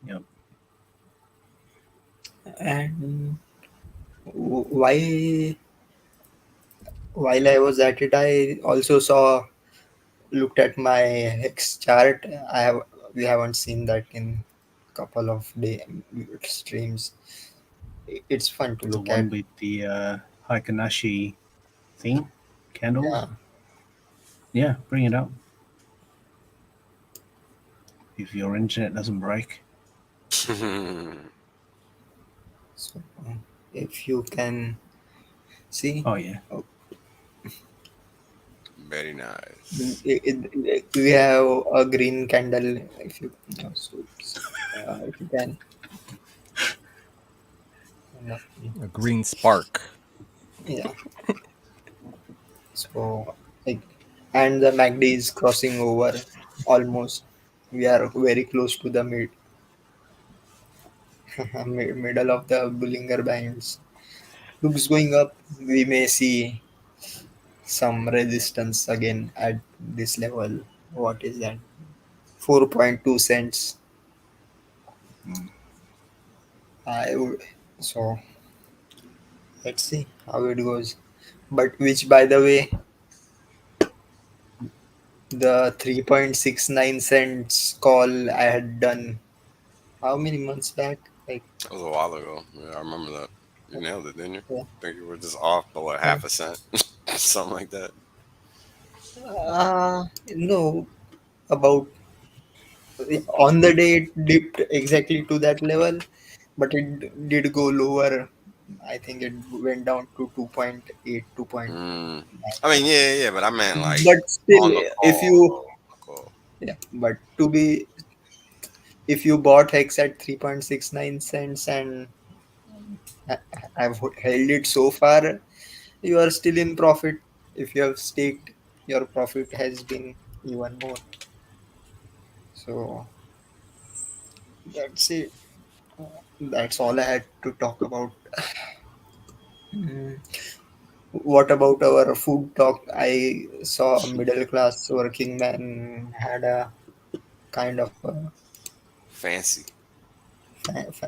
Yep. And why while I was at it, I also looked at my hex chart. We haven't seen that in couple of day streams. It's fun to The look at. one with the Haikanashi thing, candles. Yeah. Yeah, bring it up. If your internet doesn't break. So if you can see, Oh yeah. Very nice. we have a green candle. If you if you can. A green spark. Yeah. So like, and the MACD is crossing over almost. We are very close to the middle of the Bollinger Bands. Looks going up. We may see some resistance again at this level. What is that? 4.2 cents. I would, so let's see how it goes. But which, by the way, the 3.69 cents call I had done how many months back? Like, That was a while ago. Yeah, I remember that. You nailed it, didn't you? yeah. I think you were just off by what, half a cent, something like that. No, about on the day it dipped exactly to that level, but it did go lower. I think it went down to 2.8, 2.9. I mean, yeah, but I meant like But still, on the if call, you, though. On the call. yeah, but to be, if you bought Hex at 3.69 cents and have held it so far, you are still in profit. If you have staked, your profit has been even more. So that's it. That's all I had to talk about. Mm. What about our food talk? I saw a middle class working man had a kind of Fancy.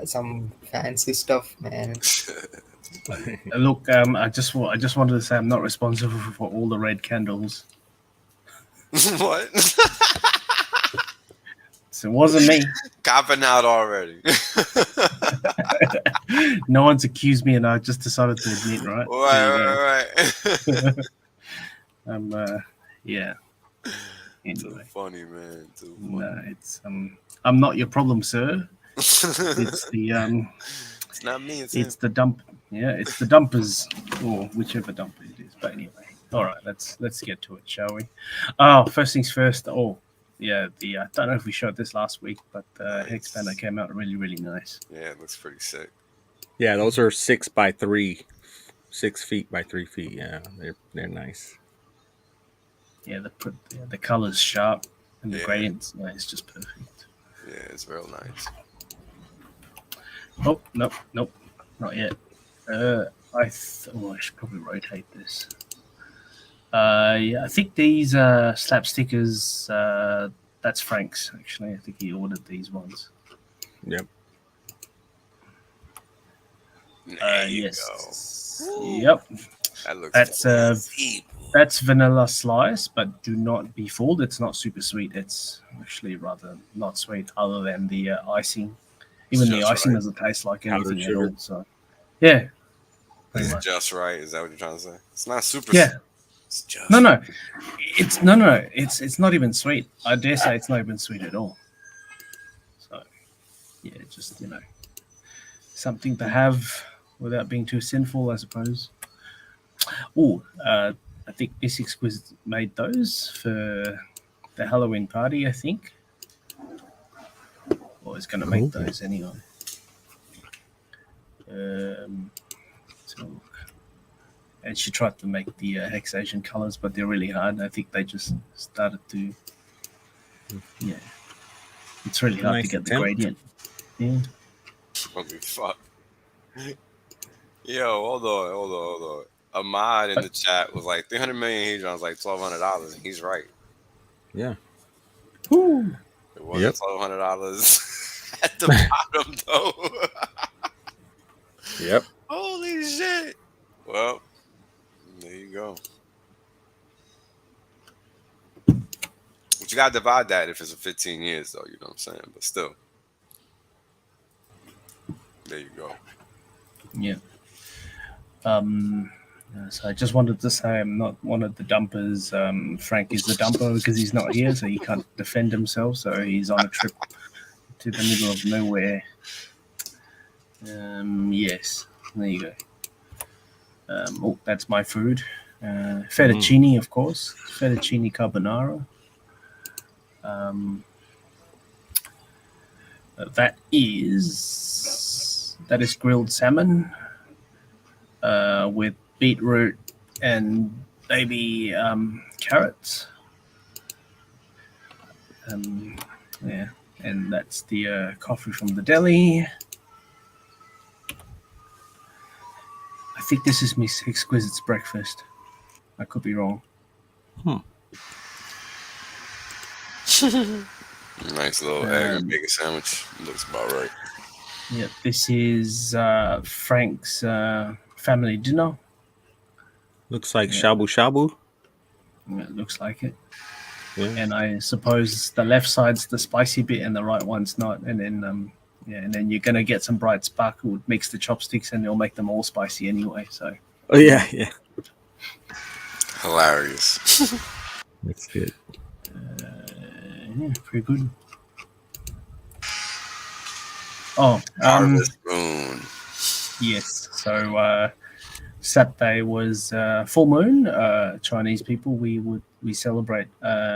some fancy stuff, man. Look, I just wanted to say I'm not responsible for all the red candles. What? So it wasn't me. Copping out already. No one's accused me, and I just decided to admit. Right? Right. Yeah. Too Anyway, funny, man. Too funny. no, it's I'm not your problem, sir. It's the It's not me. It's it's him. the dump. Yeah, it's the dumpers, or whichever dumper it is. But anyway, all right, let's get to it, shall we? Oh, first things first. Oh, yeah, I don't know if we showed this last week, but the Hex banner came out really, really nice. Yeah, it looks pretty sick. Yeah, those are 6 by 3, 6 feet by 3 feet. Yeah, they're nice. Yeah, the color's sharp and the Yeah. gradients. Yeah, it's just perfect. Yeah, it's real nice. Oh, nope, not yet. I should probably rotate this. Yeah, I think these slap stickers. That's Frank's actually. I think he ordered these ones. Yep. There you Yes. go. Yep. That looks That's vanilla slice, but do not be fooled. It's not super sweet. It's actually rather not sweet, other than the icing. Even the just icing right. doesn't taste like Powdered anything at sugar. all. So, yeah, pretty It's much. just right. Is that what you're trying to say? It's not super. Yeah. It's just No. It's not even sweet. I dare say it's not even sweet at all. So, yeah, just something to have without being too sinful, I suppose. Oh, I think Miss Exquisite made those for the Halloween party, I think. Or is going to make those anyway. And she tried to make the HexAsian colors, but they're really hard. I think they just started to. Yeah, it's really hard Nice to get the attempt. gradient. Yeah. Holy fuck. Yo, hold on. a mod in the chat was like 300 million hedrons, like $1,200, and he's right. Yeah. Woo. It wasn't $1,200 at the bottom though. Yep. Holy shit! Well, there you go. But you gotta divide that if it's a 15 years though. You know what I'm saying? But still, there you go. Yeah. So I just wanted to say I'm not one of the dumpers. Frank is the dumper because he's not here, so he can't defend himself. So he's on a trip to the middle of nowhere. Yes, there you go. Oh, that's my food. Fettuccine, of course. Fettuccine carbonara. That is grilled salmon with beetroot and baby carrots. Yeah, and that's the coffee from the deli. I think this is Miss Exquisite's breakfast. I could be wrong. Nice little egg and bacon sandwich. Looks about right. Yeah, this is Frank's family dinner. Looks like shabu shabu. Yeah, it looks like it. Yeah. And I suppose the left side's the spicy bit and the right one's not. And then and then you're gonna get some bright sparkle with mix the chopsticks and it'll make them all spicy anyway. So Oh yeah. Hilarious. That's good. yeah, pretty good. Oh, Harvest Moon. yes. So Saturday was full moon. Chinese people, we celebrate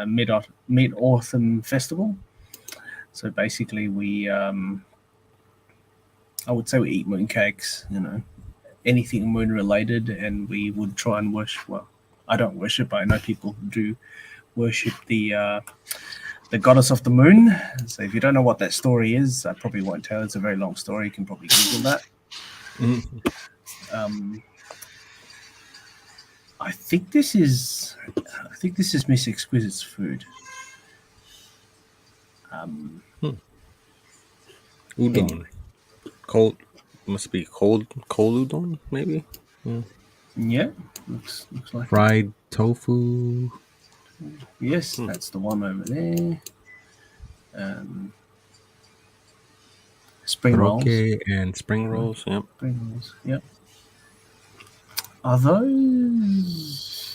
Mid-Autumn Festival. So basically, I would say we eat mooncakes, anything moon related, and we would try and worship. Well, I don't worship, but I know people who do worship the goddess of the moon. So if you don't know what that story is, I probably won't tell. It's a very long story. You can probably Google that. I think this is Miss Exquisite's food. Udon. Cold. Must be cold udon, maybe. Yeah, looks like Fried tofu. Yes, that's the one over there. Spring rolls. Karaoke and spring rolls. Yep. Spring rolls. Yep. Are those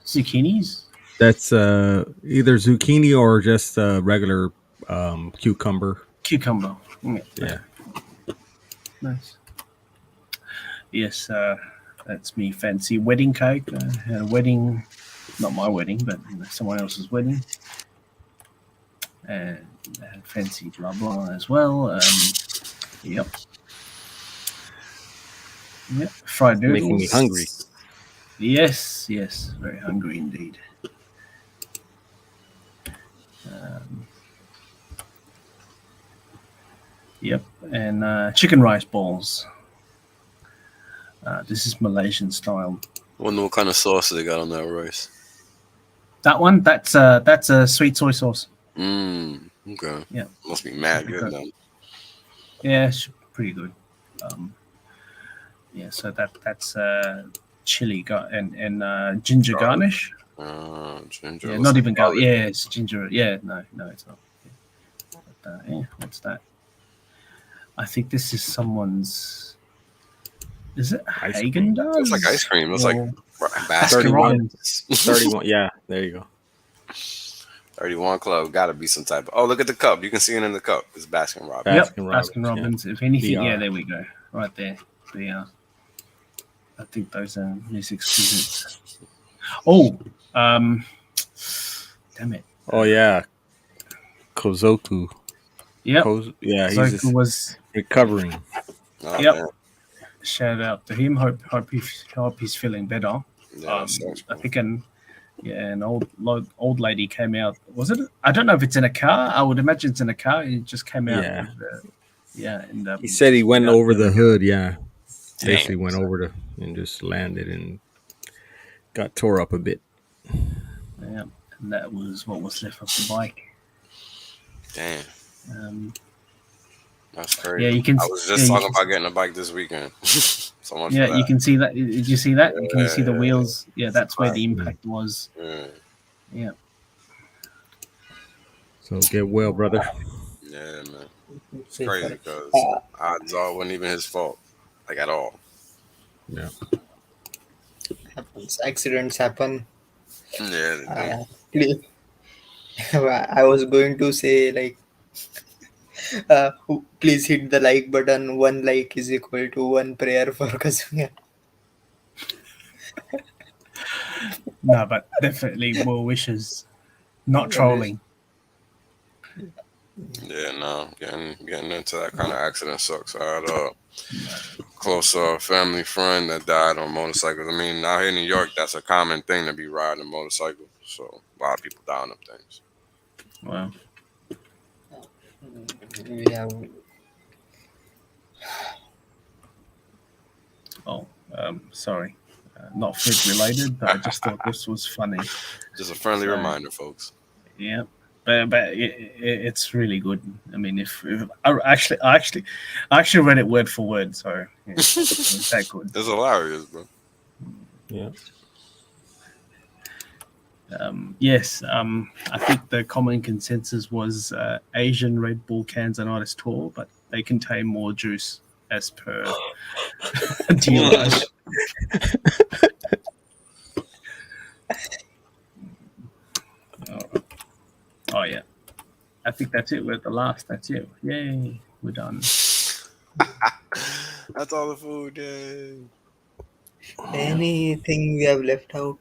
zucchinis? That's either zucchini or just regular cucumber. Cucumber. Yeah. Nice. Yes, that's me fancy wedding cake. Had a wedding, not my wedding, but someone else's wedding. And fancy blah blah as well. Yep. Fried noodles. Making me hungry. Yes, very hungry indeed. Yep, and chicken rice balls. This is Malaysian style. Wonder what kind of sauce they got on that rice. That one, that's a sweet soy sauce. Okay. Yeah. Must be mad good then. Yeah, it's pretty good. So that's chili and ginger garnish. Ginger. Yeah, not even garlic. Yeah, it's ginger. Yeah, no, it's not. But, what's that? I think this is someone's. Is it Hagen Dazs? It's like ice cream. It's like Baskin Robbins. 31. Yeah, there you go. 31 Club. Got to be some type of. Oh, look at the cup. You can see it in the cup. It's Baskin Robbins. Yep, Baskin Robbins. Yeah. If anything, there we go. Right there. I think those are Miss Exquisites. Oh, damn it. Oh yeah, Kozoku. Yep. He's Kozoku was recovering. Oh, yep. Man. Shout out to him. Hope he's feeling better. Yeah, I think an old lady came out. Was it? I don't know if it's in a car. I would imagine it's in a car. It just came out. Yeah. And he said he went over the hood. Yeah. basically went over to and just landed and got tore up a bit. Yeah, and that was what was left of the bike. Damn, that's crazy. Yeah, you can. I was just talking about getting a bike this weekend. So much Yeah, for that. you can see that. Did you see that? Can you see the Yeah. wheels? Yeah, that's where the impact was. Yeah. Yeah. So get well, brother. Yeah, man. It's crazy because Uh, odds are it wasn't even his fault, like at all. Yeah. happens. Accidents happen. Yeah, they do. I was going to say like, please hit the like button. 1 like is equal to 1 prayer for Kazuya. No, but definitely more wishes. Not trolling. Yeah, no, getting into that kind of accident sucks. I had a close family friend that died on motorcycles. I mean, out here in New York, that's a common thing to be riding a motorcycle. So a lot of people die on them things. Wow. Yeah. Oh, sorry. Not food related, but I just thought this was funny. Just a friendly reminder, folks. Yeah, but it's really good. I mean, if I actually read it word for word, so yeah, it's that good. It's hilarious, bro. Yeah. Yes, I think the common consensus was Asian Red Bull cans are not as tall, but they contain more juice as per DLH. Oh yeah, I think that's it. We're at the last. That's it. Yay, we're done. That's all the food. Yay. Anything we have left out?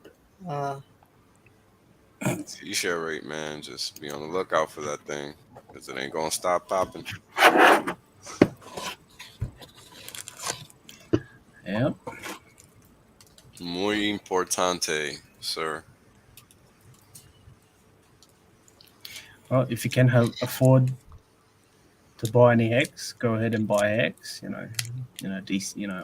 T-shirt rate, man. Just be on the lookout for that thing because it ain't gonna stop popping. Yep. Muy importante, sir. Well, if you can afford to buy any HEX, go ahead and buy HEX.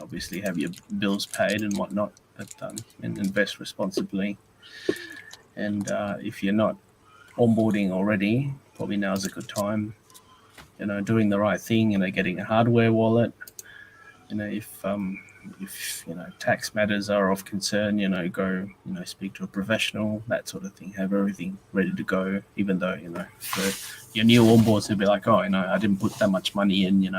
Obviously have your bills paid and whatnot, but and invest responsibly. And if you're not onboarding already, probably now's a good time. Doing the right thing. Getting a hardware wallet. If tax matters are of concern, go speak to a professional, that sort of thing. Have everything ready to go. Even though for your new onboards, they'll be like, oh, I didn't put that much money in.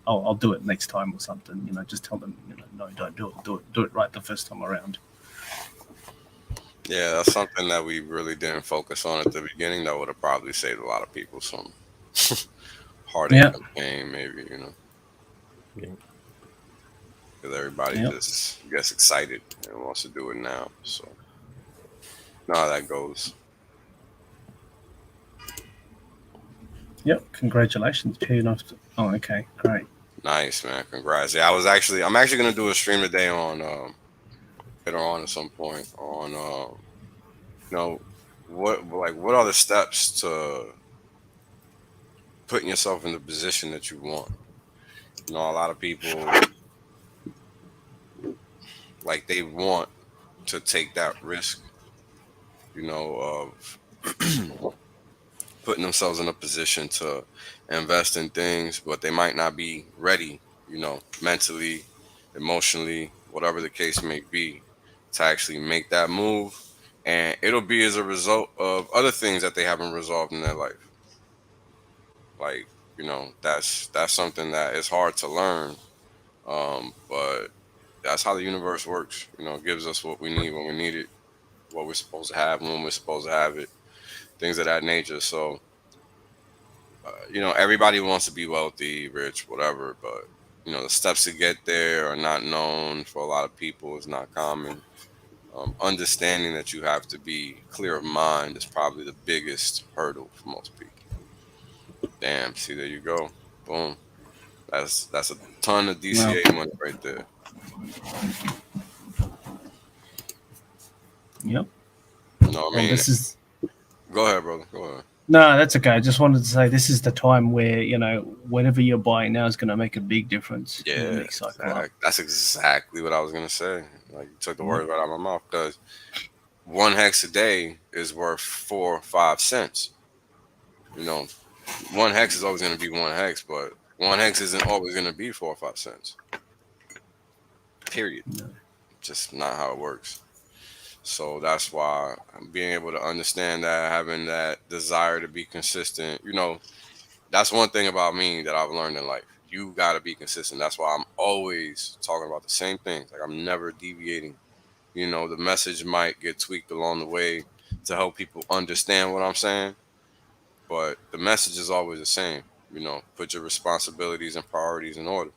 I'll do it next time or something. Just tell them, no, don't do it. Do it right the first time around. Yeah, that's something that we really didn't focus on at the beginning. That would have probably saved a lot of people some heartache and pain, maybe, Yeah. because everybody just gets excited and wants to do it now. So, know how that goes. Yep. Congratulations. Oh, okay. Great. Nice, man. Congrats. Yeah, I'm actually gonna do a stream today on later on at some point on what are the steps to putting yourself in the position that you want. A lot of people they want to take that risk, of putting themselves in a position to invest in things, but they might not be ready, mentally, emotionally, whatever the case may be, to actually make that move. And it'll be as a result of other things that they haven't resolved in their life. That's something that is hard to learn. But that's how the universe works. It gives us what we need when we need it, what we're supposed to have when we're supposed to have it, things of that nature. So, everybody wants to be wealthy, rich, whatever, but the steps to get there are not known for a lot of people. It's not common. Understanding that you have to be clear of mind is probably the biggest hurdle for most people. Damn, see, there you go. Boom. That's a ton of DCA money right there. Yep. I mean, this is go ahead, brother. Go ahead. No, that's okay. I just wanted to say this is the time where, whatever you're buying now is going to make a big difference in the Yeah, next cycle up. that's exactly what I was gonna say. Like you took the words right out of my mouth because one hex a day is worth 4 or 5 cents. You know, one hex is always gonna be one hex, but one hex isn't always gonna be 4 or 5 cents. Period. No. Just not how it works. So that's why being able to understand that, having that desire to be consistent, that's one thing about me that I've learned in life. You got to be consistent. That's why I'm always talking about the same things. Like I'm never deviating. The message might get tweaked along the way to help people understand what I'm saying, but the message is always the same. Put your responsibilities and priorities in order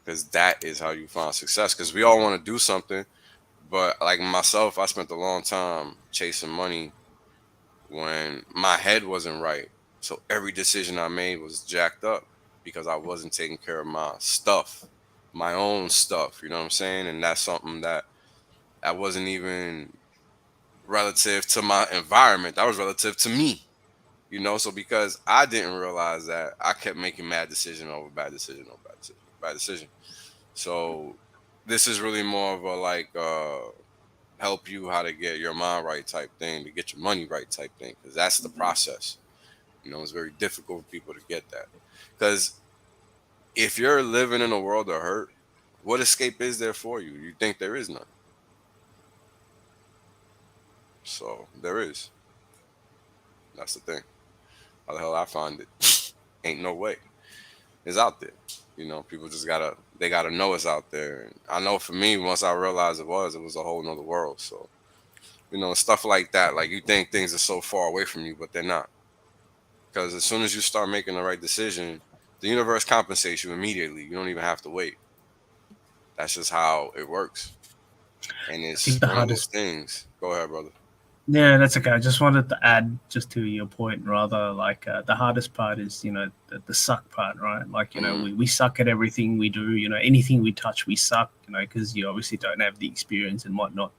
because that is how you find success. Because we all want to do something, but like myself, I spent a long time chasing money when my head wasn't right. So every decision I made was jacked up because I wasn't taking care of my stuff, my own stuff. You know what I'm saying? And that's something that wasn't even relative to my environment. That was relative to me. So because I didn't realize that, I kept making mad decision over bad decision over bad decision, bad decision. So this is really more of a like help you how to get your mind right type thing, to get your money right type thing, because that's the process. It's very difficult for people to get that. Because if you're living in a world of hurt, what escape is there for you? You think there is none. So there is. That's the thing. How the hell I find it? Ain't no way. It's out there. People just they gotta know it's out there. And I know for me, once I realized it was a whole nother world. So, stuff like that. Like you think things are so far away from you, but they're not. Because as soon as you start making the right decision, the universe compensates you immediately. You don't even have to wait. That's just how it works. And I it's think the one of those hardest. things. Go ahead, brother. Yeah, that's okay. I just wanted to add just to your point, rather, like the hardest part is, the suck part, right? Like, we suck at everything we do, anything we touch, we suck, because you obviously don't have the experience and whatnot.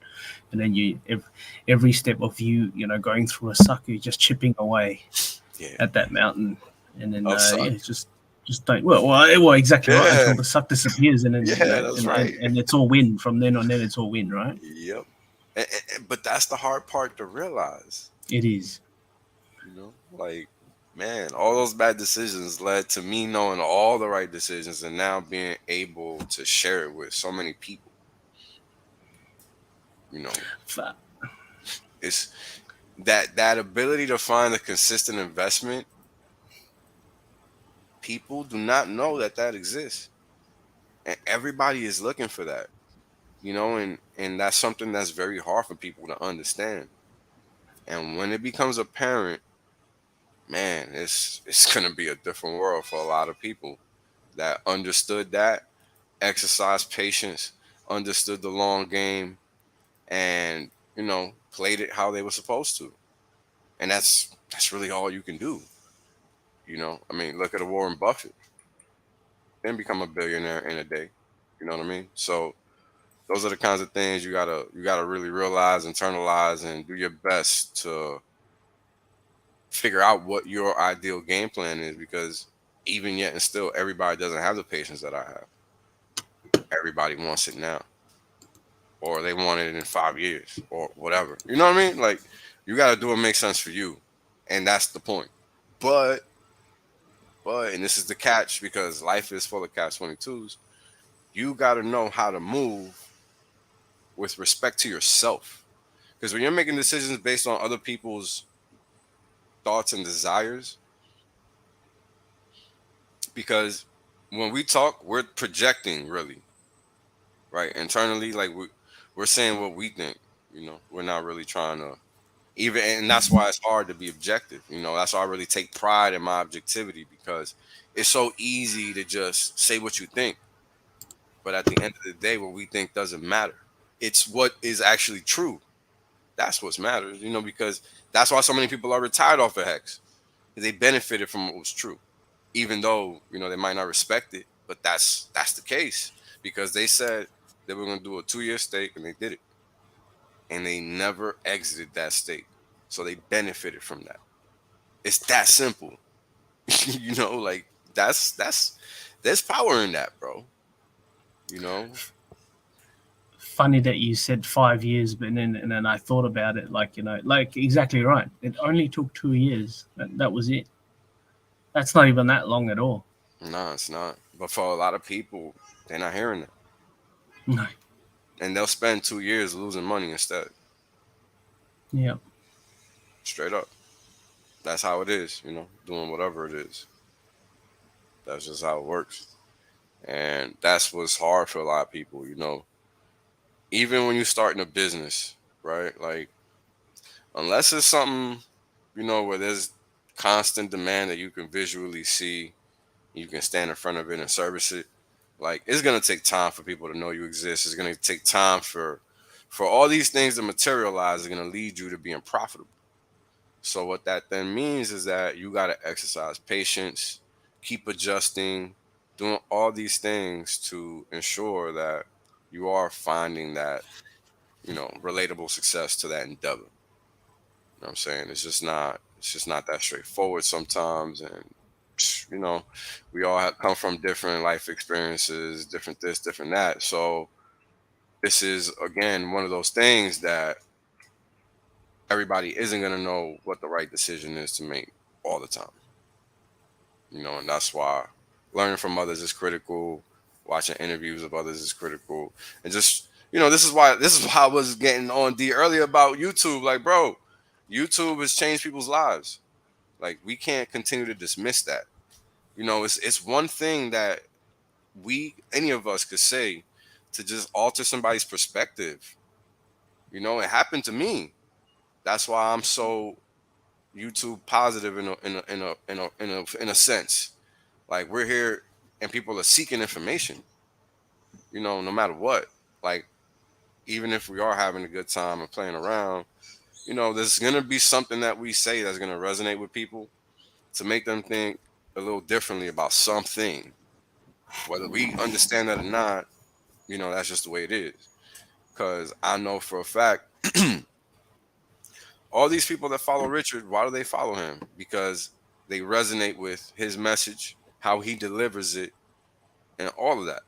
And then every step of you, going through a suck, you're just chipping away at that mountain. And then, just don't, well, exactly right, Yeah. until the suck disappears. And then, Yeah, that's right. and it's all win from then on. Then it's all win, right? Yep. But that's the hard part to realize. It is. Like, man, all those bad decisions led to me knowing all the right decisions and now being able to share it with so many people. It's that ability to find a consistent investment. People do not know that exists, and everybody is looking for that. And that's something that's very hard for people to understand. And when it becomes apparent, man, it's gonna be a different world for a lot of people that understood that, exercised patience, understood the long game, and played it how they were supposed to. And that's really all you can do. I mean, look at a Warren Buffett, then become a billionaire in a day. You know what I mean? So those are the kinds of things you gotta really realize, internalize, and do your best to figure out what your ideal game plan is, because even yet and still everybody doesn't have the patience that I have. Everybody wants it now, or they want it in 5 years or whatever. You know what I mean? Like you got to do what makes sense for you, and that's the point. But and this is the catch, because life is full of catch 22s. You got to know how to move with respect to yourself, because when you're making decisions based on other people's thoughts and desires, because when we talk, we're projecting, really, right? Internally, like we're saying what we think. We're not really trying to even, and that's why it's hard to be objective. That's why I really take pride in my objectivity, because it's so easy to just say what you think, but at the end of the day, what we think doesn't matter. It's what is actually true. That's what matters. Because that's why so many people are retired off of Hex. They benefited from what was true, even though they might not respect it, but that's the case, because they said they were going to do a 2-year stake, and they did it, and they never exited that stake, so they benefited from that. It's that simple. You know, like that's there's power in that, bro. You know, Funny that you said 5 years, but then and then I thought about it, like, you know, like exactly right. It only took 2 years. That was it. That's not even that long at all. no, it's not. But for a lot of people, they're not hearing that, No. and they'll spend 2 years losing money instead. Yeah. Straight up. That's how it is. You know, doing whatever it is. That's just how it works. And that's what's hard for a lot of people. You know, even when you're starting a business, right? Like, unless it's something, you know, where there's constant demand that you can visually see, you can stand in front of it and service it. Like, it's gonna take time for people to know you exist. It's gonna take time for all these things to materialize. Are gonna lead you to being profitable. So what that then means is that you gotta exercise patience, keep adjusting, doing all these things to ensure that you are finding that, you know, relatable success to that endeavor. You know what I'm saying? It's just not that straightforward sometimes. And you know, we all come from different life experiences, different this, different that. So this is again one of those things that everybody isn't gonna know what the right decision is to make all the time. You know, and that's why learning from others is critical. Watching interviews of others is critical, and just, you know, this is why I was getting on D earlier about YouTube. Like, bro, YouTube has changed people's lives. Like, we can't continue to dismiss that. You know, it's one thing that any of us could say to just alter somebody's perspective. You know, it happened to me. That's why I'm so YouTube positive in a sense. Like, we're here and people are seeking information. You know, no matter what. Like, even if we are having a good time and playing around, you know, there's gonna be something that we say that's gonna resonate with people to make them think a little differently about something. Whether we understand that or not, you know, that's just the way it is. Because I know for a fact, all these people that follow Richard, why do they follow him? Because they resonate with his message, how he delivers it, and all of that.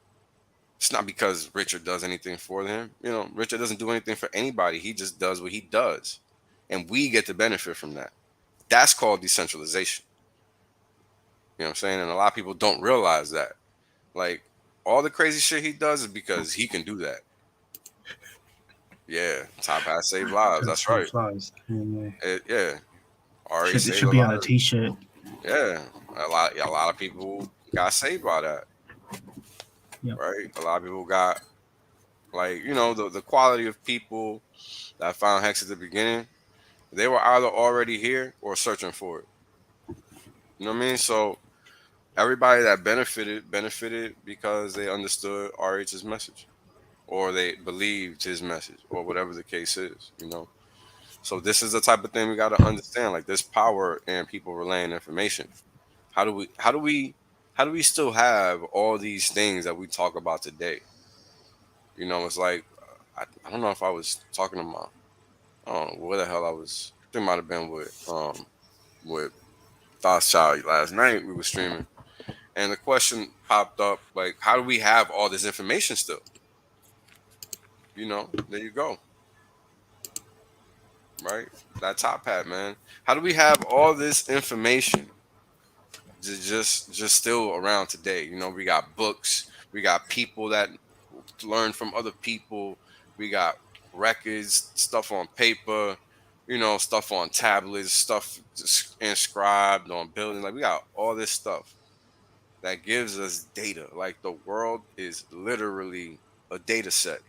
It's not because Richard does anything for them. You know, Richard doesn't do anything for anybody. He just does what he does. And we get to benefit from that. That's called decentralization. You know what I'm saying? And a lot of people don't realize that. Like, all the crazy shit he does is because he can do that. Yeah, Top Hat save lives. That's right. Flies. Yeah, already It saved should a be lot on a of. t-shirt. Yeah, a lot of people got saved by that. Yep. Right, a lot of people got, like, you know, the quality of people that found Hex at the beginning. They were either already here or searching for it. You know what I mean? So everybody that benefited because they understood RH's message, or they believed his message, or whatever the case is. You know. So this is the type of thing we got to understand. Like, there's power in people relaying information. How do we still have all these things that we talk about today? You know, it's like, I don't know if I was talking to I don't know where the hell I was. I think it might have been with Thoughts Child last night. We were streaming, and the question popped up, like, how do we have all this information still? You know, there you go. Right, that Top Hat, man. How do we have all this information just still around today? You know, we got books, we got people that learn from other people, we got records, stuff on paper, you know, stuff on tablets, stuff just inscribed on buildings. Like, we got all this stuff that gives us data. Like, the world is literally a data set,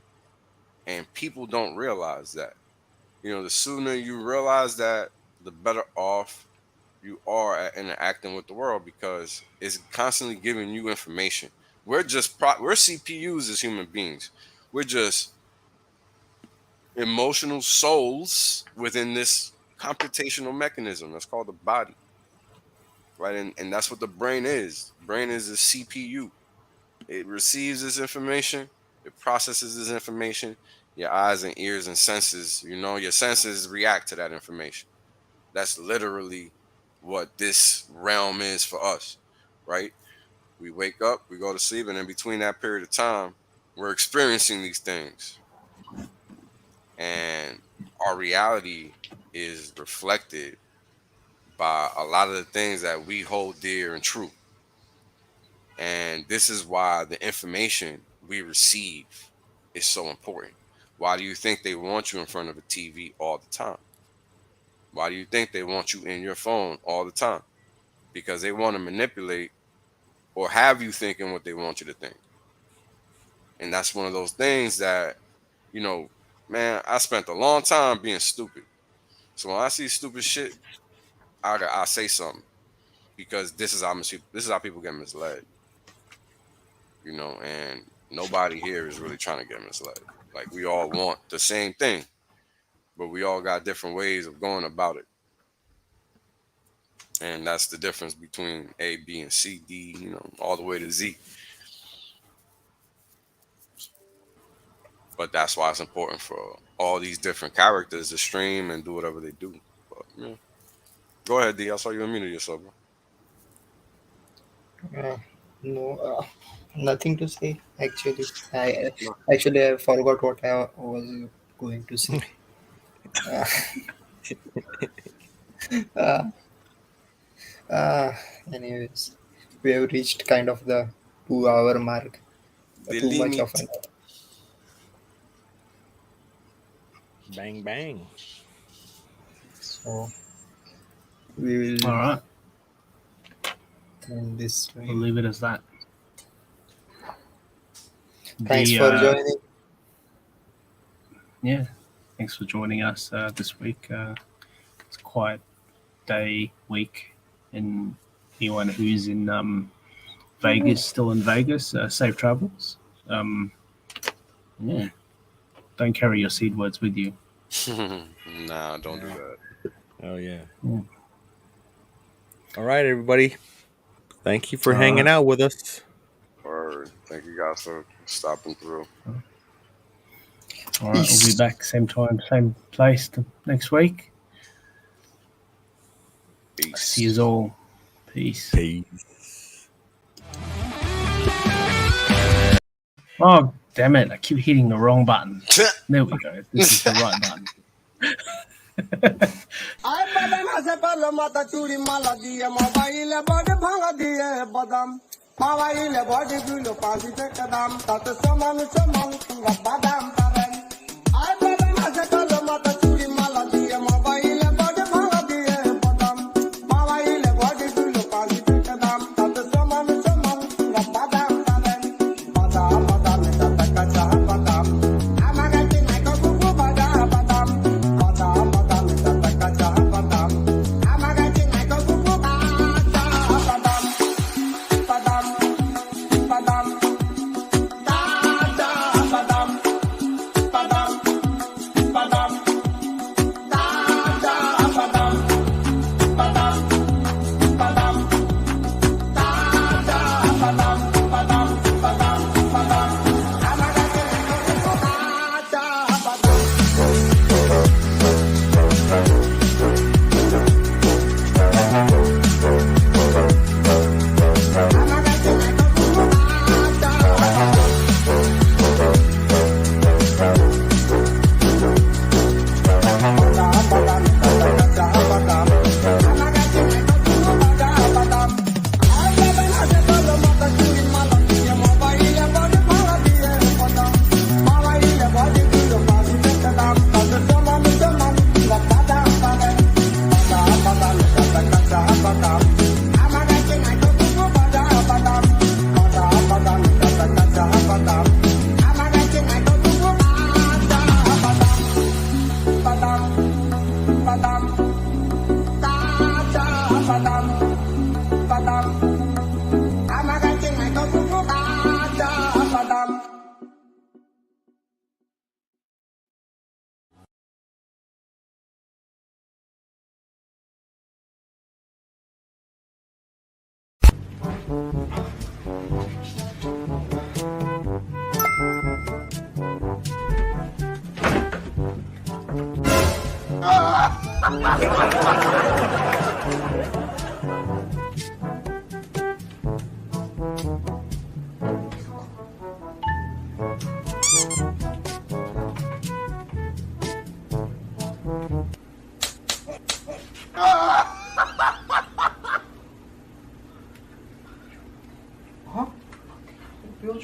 and people don't realize that. You know, the sooner you realize that, the better off you are at interacting with the world, because it's constantly giving you information. We're CPUs as human beings. We're just emotional souls within this computational mechanism that's called the body, right? And that's what the brain is. Brain is a CPU. It receives this information, it processes this information. Your eyes and ears and senses, you know, your senses react to that information. That's literally what this realm is for us, right? We wake up, we go to sleep, and in between that period of time, we're experiencing these things. And our reality is reflected by a lot of the things that we hold dear and true. And this is why the information we receive is so important. Why do you think they want you in front of a TV all the time? Why do you think they want you in your phone all the time? Because they want to manipulate or have you thinking what they want you to think. And that's one of those things that, you know, man, I spent a long time being stupid. So when I see stupid shit, I say something, because this is how people get misled. You know, and nobody here is really trying to get misled. Like, we all want the same thing, but we all got different ways of going about it. And that's the difference between A, B, and C, D, you know, all the way to Z. But that's why it's important for all these different characters to stream and do whatever they do. But, yeah. Go ahead, D. I saw you unmuted yourself, bro. No, nothing to say, actually. I forgot what I was going to say. Anyways, we have reached kind of the 2-hour mark. Too much of an hour. Bang, bang. So, we will All right. end this. We'll leave it as that. Thanks for joining. Yeah, thanks for joining us this week. It's a quiet day, week, and anyone who's in Vegas, still in Vegas, safe travels. Yeah, don't carry your seed words with you. Nah, don't do that. Oh, yeah. Yeah. All right, everybody. Thank you for hanging out with us. Or thank you guys for stopping through. All right, we'll be back same time, same place next week. Peace. See you all. Peace. Peace. Oh, damn it. I keep hitting the wrong button. There we go. This is the right button.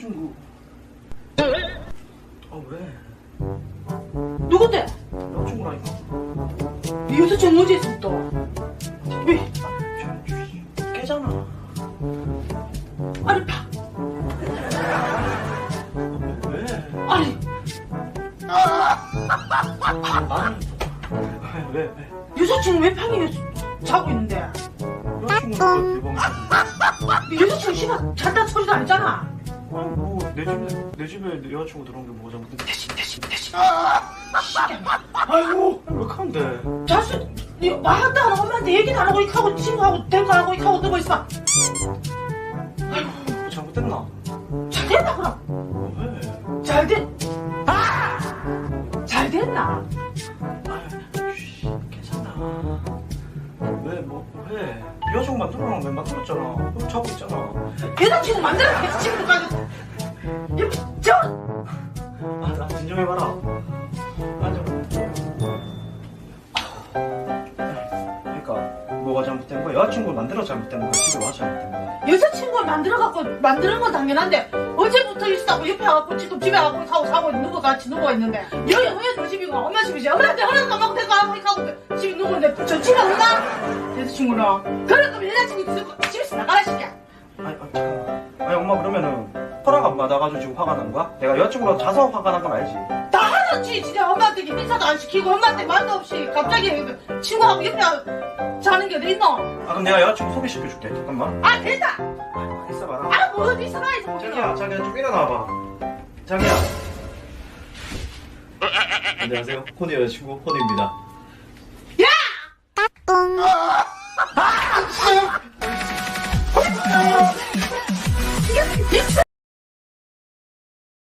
여자친구. 왜? 누군데? 여자친구라니까. 네 여자친구 어디 있어 또? 왜? 깨잖아. 아니 파. 왜? 아니 나는 왜? 여자친구 왜 방에 자고 있는데? 여자친구는 내 방에. 네 여자친구 씨발 잘난 소리도 안 했잖아. 아니 내 집에 내 여자친구 들어온 게 뭐가 잘못된? 대신. 아이고 왜 그런데? 자수 말도 안 하고 엄마한테 얘기도 안 하고 이하고 친구하고 대고 안 하고 이하고 뜨고 있어. 뭐 잘못됐나? 잘됐나 그럼? 왜? 잘됐나? 괜찮아. 왜? 여자친구 만들어놓은 왜 만들었잖아. 너 자고 있잖아. 여자친구 만들어 여자친구까지. 나 진정해봐라. 앉아. 그러니까 뭐가 잘못된 거야? 여자친구 만들어 잘못된 거야? 집에 와서 잘못된 거야? 여자친구를 만들어갖고 만드는 건 당연한데 어제부터 있었고 옆에 와갖고 지금 집에 와갖고 사고 누구 같이 누워 있는데 여기 왜 너 집이고 엄마 집이지? 엄마한테 허락도 안 하고 대고 하고 집에 누웠는데 저 집에 온다? 여자친구랑 그럴 거면 여자친구 집에서 나가라 시키야. 아니 잠깐만. 아니 엄마 그러면은 허락 안 받아가지고 지금 화가 난 거야? 내가 여자친구랑 자서 화가 난 건 알지? 다 하던지 진짜 엄마한테 인사도 안 시키고 엄마한테 말도 없이 갑자기 친구하고 옆에 자는 게 어디 있노? 아 그럼 내가 여자친구 소개시켜줄게. 잠깐만. 아 됐다. 있어봐라. 아 뭐 어디 있어 나이서 자기야 좀 일어나봐. 자기야. 안녕하세요. 코니 여자친구 코니입니다.